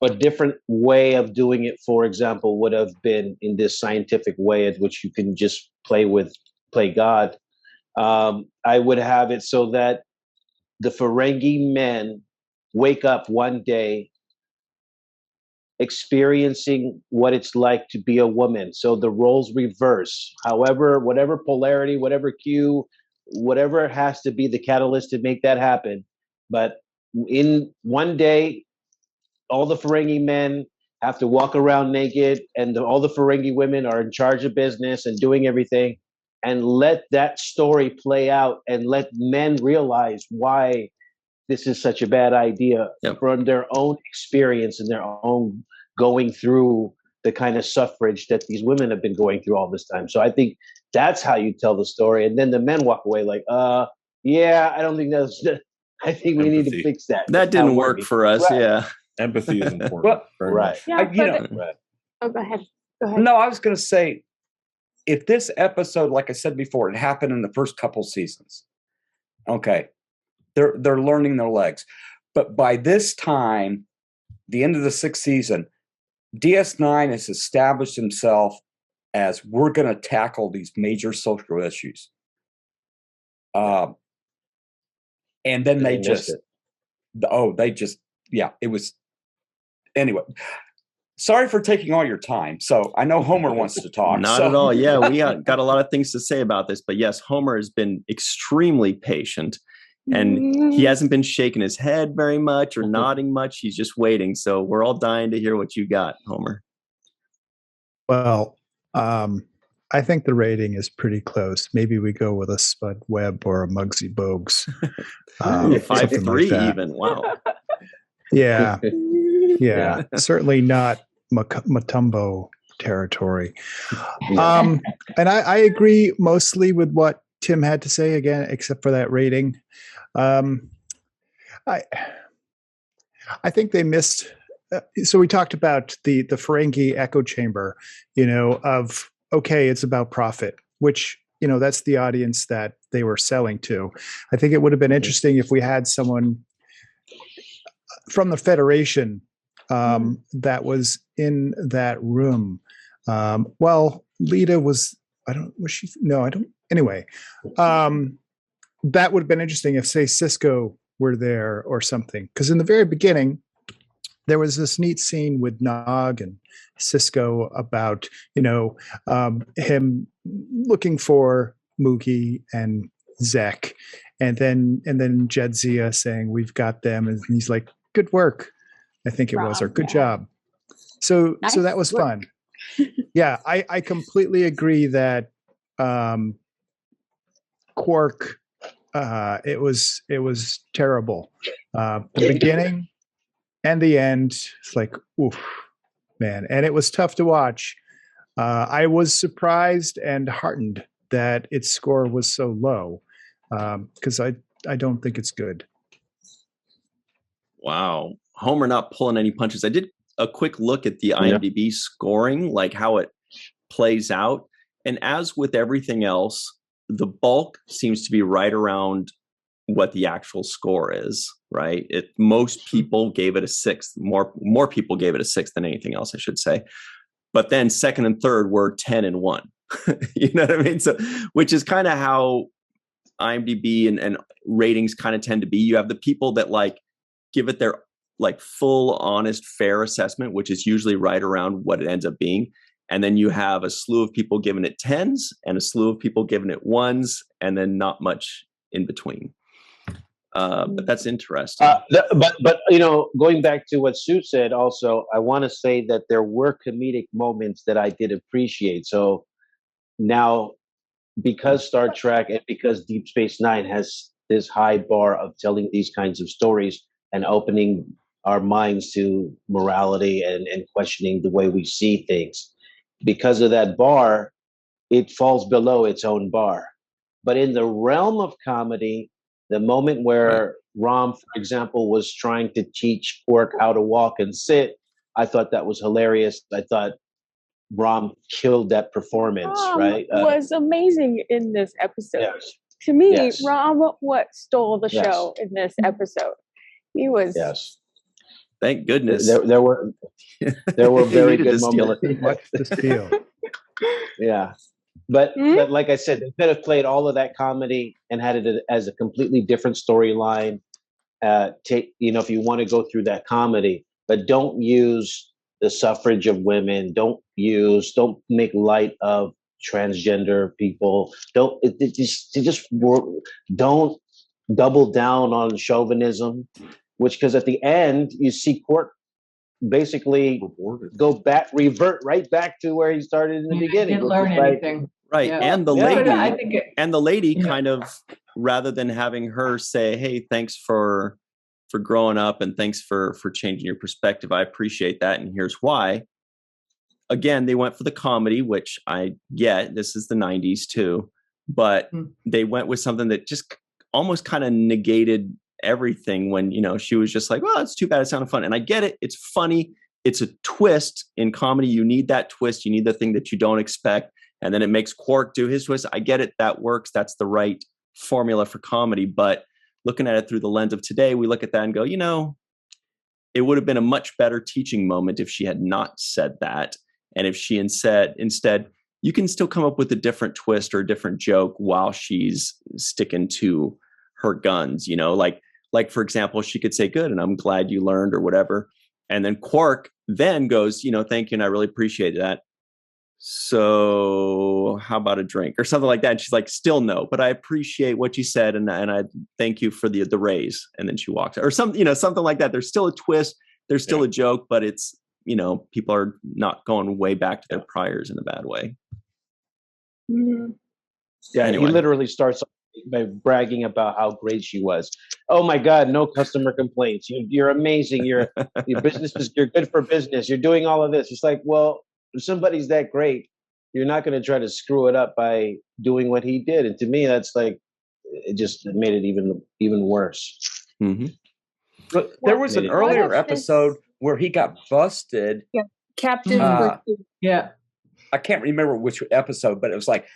a different way of doing it, for example, would have been in this scientific way at which you can just play God. I would have it so that the Ferengi men wake up one day experiencing what it's like to be a woman. So the roles reverse. However, whatever polarity, whatever cue, whatever has to be the catalyst to make that happen. But in one day, all the Ferengi men have to walk around naked, and all the Ferengi women are in charge of business and doing everything. And let that story play out, and let men realize why this is such a bad idea from their own experience and their own going through the kind of suffrage that these women have been going through all this time. So I think that's how you tell the story. And then the men walk away like, yeah, I don't think that's, I think we need to fix that. That didn't work for us. Right. Yeah. Empathy is important. Right. Yeah, right. Oh, go ahead. No, I was going to say, if this episode, like I said before, it happened in the first couple seasons, okay, they're learning their legs. But by this time, the end of the 6th season, DS9 has established himself as, we're going to tackle these major social issues. And then they just, it was, anyway. Sorry for taking all your time. So I know Homer wants to talk. Not at all. Yeah, we got a lot of things to say about this. But yes, Homer has been extremely patient. And he hasn't been shaking his head very much or nodding much. He's just waiting. So we're all dying to hear what you got, Homer. Well, I think the rating is pretty close. Maybe we go with a Spud Webb or a Muggsy Bogues. 5-3 like even. Wow. Yeah. Yeah. Certainly not Matumbo territory. And I agree mostly with what Tim had to say again, except for that rating. I think they missed. So we talked about the Ferengi echo chamber, of, okay, it's about profit, which, that's the audience that they were selling to. I think it would have been interesting if we had someone from the Federation that was in that room. Well, Lita was, anyway, that would have been interesting if, say, Sisko were there or something. Because in the very beginning, there was this neat scene with Nog and Sisko about, him looking for Moogie and Zek, and then Jadzia saying, "We've got them," and he's like, "Good work," I think it was, or "Good job." So that was fun. Yeah, I completely agree that Quark, it was terrible. The beginning and the end, it's like, oof, man. And it was tough to watch. I was surprised and heartened that its score was so low, because I don't think it's good. Wow. Homer not pulling any punches. I did a quick look at the IMDb scoring, like how it plays out. And as with everything else, the bulk seems to be right around what the actual score is, right? Most people gave it a 6. More people gave it a 6 than anything else, I should say. But then second and third were 10 and 1. You know what I mean? So, which is kind of how IMDb and ratings kind of tend to be. You have the people that give it their full, honest, fair assessment, which is usually right around what it ends up being. And then you have a slew of people giving it 10s and a slew of people giving it 1s, and then not much in between. But that's interesting. But going back to what Sue said, also, I want to say that there were comedic moments that I did appreciate. So now, because Star Trek and because Deep Space Nine has this high bar of telling these kinds of stories and opening our minds to morality and questioning the way we see things, because of that bar, it falls below its own bar. But in the realm of comedy, the moment where Rom, for example, was trying to teach Quark how to walk and sit, I thought that was hilarious. I thought Rom killed that performance, right? Was amazing in this episode. Yes. To me, Rom stole the show in this episode. He was Thank goodness. There were very good moments. Watch the steal. Yeah. But like I said, they could have played all of that comedy and had it as a completely different storyline. If you want to go through that comedy, but don't use the suffrage of women. Don't make light of transgender people. Don't double down on chauvinism, because at the end you see Quark basically revert right back to where he started in the beginning. Didn't learn anything. Right. Yeah. And the lady, Yeah. kind of, rather than having her say, hey, thanks for growing up and thanks for changing your perspective. I appreciate that. And here's why. Again, they went for the comedy, which I get. This is the 90s too. But they went with something that just almost kind of negated everything when, she was just like, well, it's too bad. It sounded fun. And I get it. It's funny. It's a twist in comedy. You need that twist. You need the thing that you don't expect. And then it makes Quark do his twist. I get it. That works. That's the right formula for comedy. But looking at it through the lens of today, we look at that and go, it would have been a much better teaching moment if she had not said that. And if she instead, you can still come up with a different twist or a different joke while she's sticking to her guns, like for example, she could say, good, and I'm glad you learned or whatever. And then Quark then goes, thank you. And I really appreciate that. So how about a drink or something like that? And she's like, still no, but I appreciate what you said. And I thank you for the raise. And then she walks or something like that. There's still a twist. There's still a joke, but it's, people are not going way back to their priors in a bad way. Mm-hmm. Yeah. Anyway. He literally starts by bragging about how great she was. Oh my God, no customer complaints. You're amazing. Your business you're good for business. You're doing all of this. It's like, well, if somebody's that great, you're not going to try to screw it up by doing what he did. And to me, that's like, it just made it even worse. Mm-hmm. But there was an earlier episode where he got busted. Yeah, Captain. Yeah, I can't remember which episode, but it was like,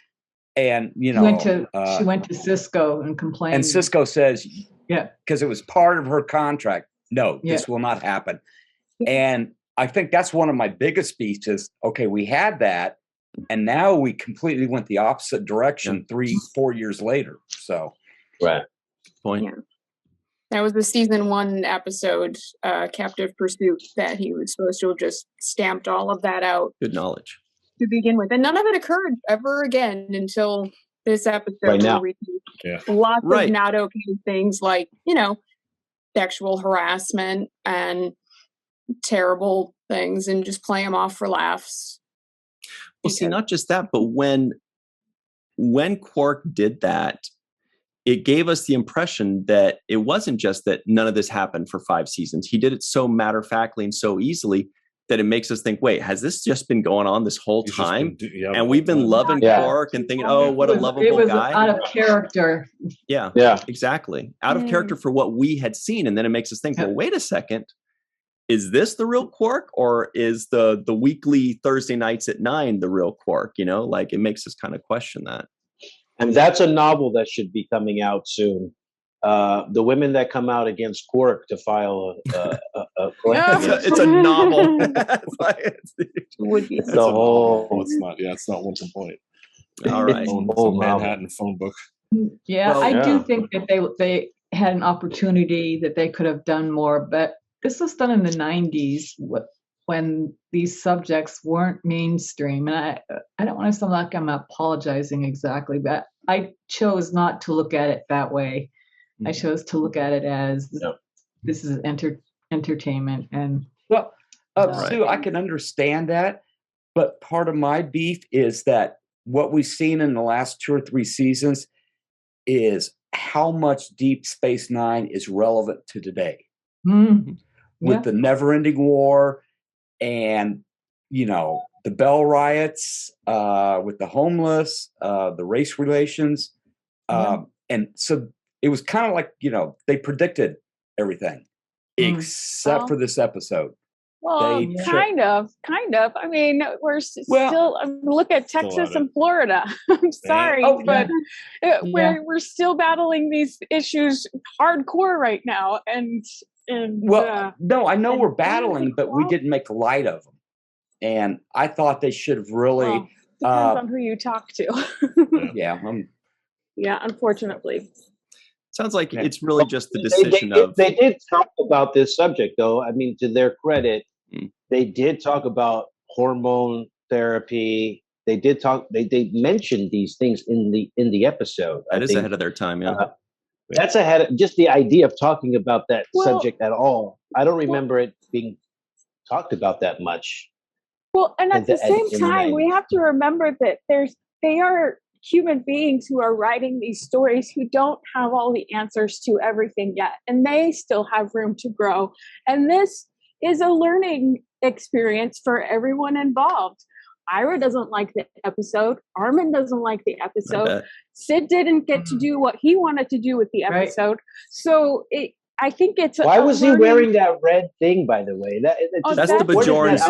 and she went to Sisko and complained. And Sisko says, yeah, because it was part of her contract. No, this will not happen. And I think that's one of my biggest speeches. Okay, we had that, and now we completely went the opposite direction 3-4 years later. So, right. Point. Yeah. That was the season 1 episode, Captive Pursuit, that he was supposed to have just stamped all of that out. Good knowledge. To begin with. And none of it occurred ever again until this episode. Right now. Lots of not okay things like, sexual harassment and terrible things and just play them off for laughs. Well, see, not just that, but when Quark did that, it gave us the impression that it wasn't just that none of this happened for 5 seasons. He did it so matter-of-factly and so easily that it makes us think, wait, has this just been going on this whole time? And we've been loving Quark and thinking, oh, what a lovable guy. It was out of character. Yeah, exactly. Out of character for what we had seen. And then it makes us think, well, wait a second. Is this the real Quark, or is the weekly Thursday nights at 9 the real Quark? Like it makes us kind of question that. And that's a novel that should be coming out soon. The women that come out against Quark to file a claim. It's a novel. Would be the whole. It's not. Yeah, it's not one complaint. All right. It's a Manhattan phone book. Yeah, well, I do think that they had an opportunity that they could have done more, but this was done in the 90s when these subjects weren't mainstream. And I don't want to sound like I'm apologizing exactly, but I chose not to look at it that way. I chose to look at it as this is entertainment. And Sue, I can understand that, but part of my beef is that what we've seen in the last 2 or 3 seasons is how much Deep Space Nine is relevant to today. With the never-ending war and, the Bell riots, with the homeless, the race relations. And so it was kind of like, they predicted everything except for this episode. Well, kind of. I mean, we're still look at Texas and Florida. I'm sorry, but we're still battling these issues hardcore right now. And And no, I know we're battling, but we didn't make light of them. And I thought they should have really depends on who you talk to. Yeah. Yeah, unfortunately. Sounds like it's really just the decision of. They did talk about this subject, though. I mean, to their credit, they did talk about hormone therapy. They did talk. They mentioned these things in the episode. That is ahead of their time, yeah. That's ahead of just the idea of talking about that subject at all. I don't remember it being talked about that much. Well, and at the same time, we have to remember that they are human beings who are writing these stories who don't have all the answers to everything yet, and they still have room to grow. And this is a learning experience for everyone involved. Ira doesn't like the episode. Armin doesn't like the episode. Sid didn't get to do what he wanted to do with the episode. Right. So I think it's. Why was he wearing that red thing, by the way? That's the Bajorn's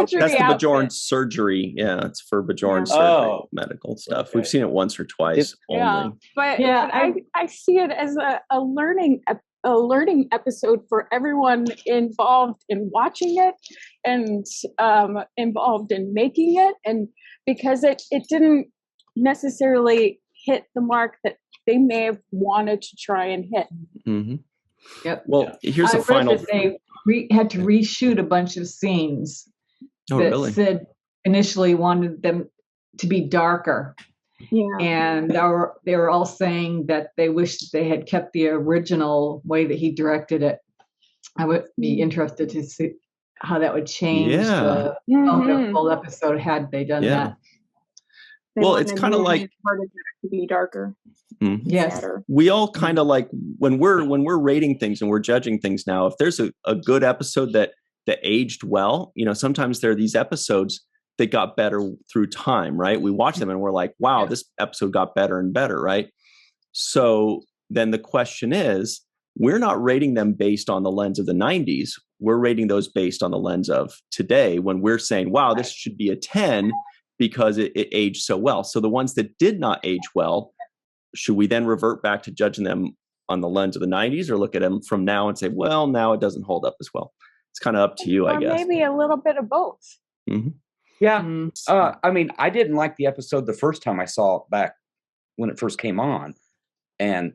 surgery. Yeah, it's for Bajorn's surgery, medical stuff. Okay. We've seen it once or twice only. Yeah, but I see it as a learning episode for everyone involved in watching it and involved in making it, and because it didn't necessarily hit the mark that they may have wanted to try and hit. Mm-hmm. Yep. Well, here's a final. They had to reshoot a bunch of scenes that really? Sid initially wanted them to be darker. Yeah. And they were all saying that they wished they had kept the original way that he directed it. I would be interested to see how that would change the whole episode had they done that. Well, it's kind of like to be darker. Mm-hmm. Yes, we all kind of like when we're rating things and we're judging things now. If there's a good episode that aged well, sometimes there are these episodes that got better through time, right? We watch them and we're like, wow, this episode got better and better, right? So then the question is, we're not rating them based on the lens of the 90s. We're rating those based on the lens of today when we're saying, wow, this should be a 10 because it aged so well. So the ones that did not age well, should we then revert back to judging them on the lens of the 90s or look at them from now and say, well, now it doesn't hold up as well? It's kind of up to you, I guess. Maybe a little bit of both. Mm-hmm. Yeah. I mean, I didn't like the episode the first time I saw it back when it first came on. And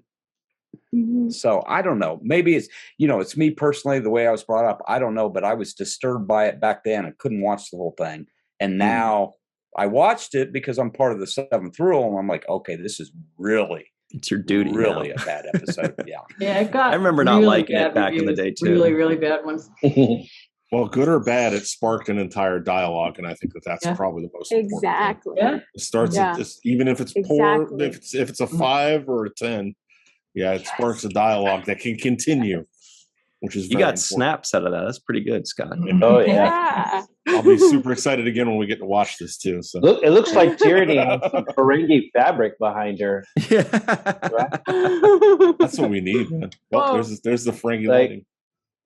so I don't know. Maybe it's, it's me personally, the way I was brought up. I don't know, but I was disturbed by it back then. I couldn't watch the whole thing. And now I watched it because I'm part of the seventh rule. And I'm like, okay, this is really, it's your duty. Really a bad episode. Yeah. It got I remember not liking it back in the day too. Really, really bad ones. Well, good or bad, it sparked an entire dialogue, and I think that's probably the most important thing. Yeah. It starts at this, even if it's poor, if it's a 5 or a 10, it sparks a dialogue that can continue, which is you got important. Snaps out of that. That's pretty good, Scott. Oh yeah. I'll be super excited again when we get to watch this too. So look, it looks like Tierney has some Ferengi fabric behind her. Yeah, right? That's what we need, man. Well, there's the Ferengi lighting.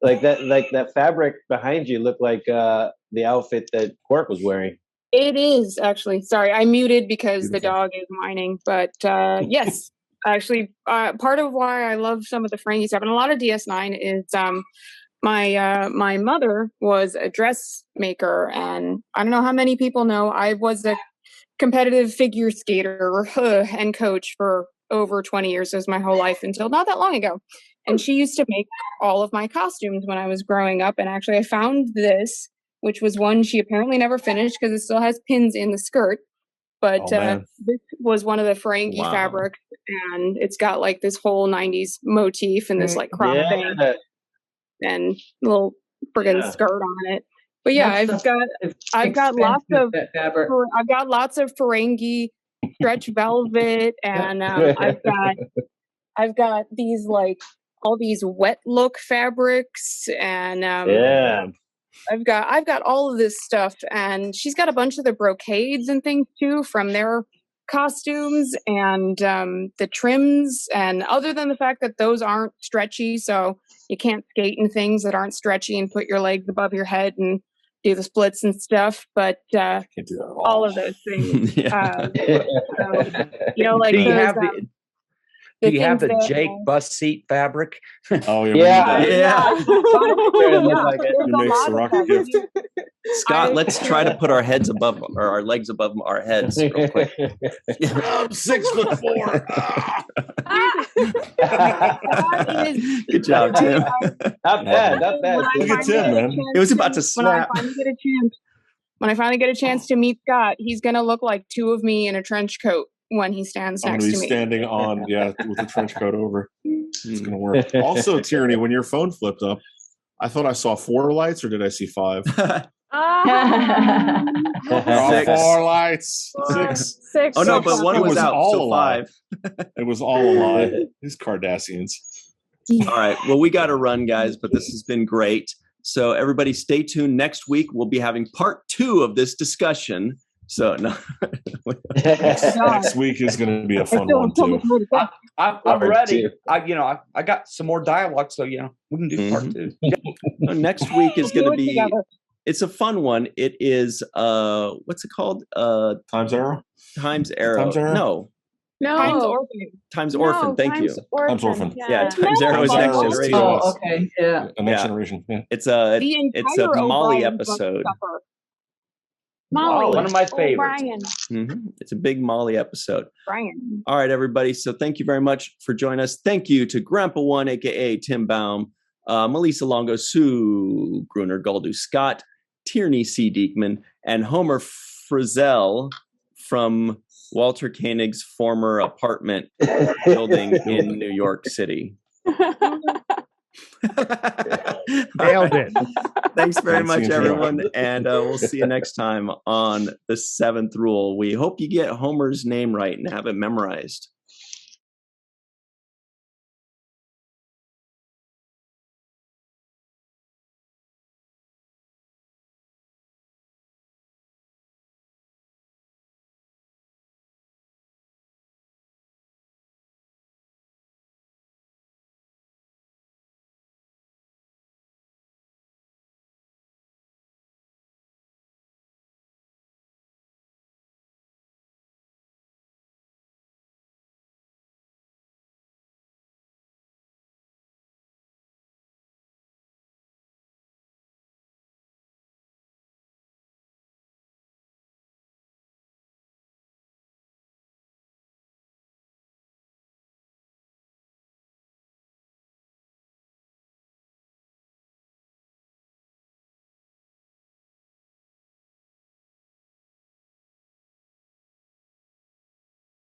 Like that fabric behind you looked like the outfit that Quark was wearing. It is actually. Sorry, I muted because the dog is whining. But yes, actually, part of why I love some of the Ferengi stuff and a lot of DS9 is my mother was a dressmaker, and I don't know how many people know I was a competitive figure skater and coach for over 20 years. It was my whole life until not that long ago. And she used to make all of my costumes when I was growing up. And actually, I found this, which was one she apparently never finished because it still has pins in the skirt. But this was one of the Ferengi fabrics, and it's got like this whole 90s motif and this like crop thing and little friggin' skirt on it. But yeah, I've got lots of Ferengi stretch velvet, and I've got these like all these wet look fabrics, and I've got all of this stuff, and she's got a bunch of the brocades and things too from their costumes and the trims, and other than the fact that those aren't stretchy, so you can't skate in things that aren't stretchy and put your legs above your head and do the splits and stuff, but all of those things. So, like Do you have the Jake bus seat fabric? Oh yeah. Scott, let's try to put our heads above or our legs above our heads real quick. I'm 6'4". Good job, Tim. Not bad. Look at Tim, man. It was about to snap. When I finally get a chance to meet Scott, he's gonna look like two of me in a trench coat when he stands next to me. Standing on, with the trench coat over. It's gonna work. Also, Tyranny, when your phone flipped up, I thought I saw 4 lights, or did I see 5? 6. 4 lights. 6. Six. Oh no, but one was out, all so alive. 5. It was all a lie. These Cardassians. All right. Well, we got to run, guys, but this has been great. So everybody stay tuned. Next week, we'll be having part 2 of this discussion. So no. next week is going to be a fun one too. I'm ready. I got some more dialogue, so we can do part 2. Next week is going to be. It's a fun one. It is what's it called? Times Arrow. Times Arrow. No. Times Orphan. Thank you. Times Orphan. Yeah. Times Arrow is Next Generation. Oh, okay. Yeah. Next Generation. Yeah. It's a Molly episode. Molly. One of my favorites. Brian. It's a big Molly episode. Brian. All right, everybody. So thank you very much for joining us. Thank you to Grandpa One, a.k.a. Tim Baum, Melissa Longo, Sue Gruner, Goldu Scott, Tierney C. Diekman, and Homer Frizell from Walter Koenig's former apartment building in New York City. Nailed it. Thanks very much, everyone. And we'll see you next time on the 7th Rule. We hope you get Homer's name right and have it memorized.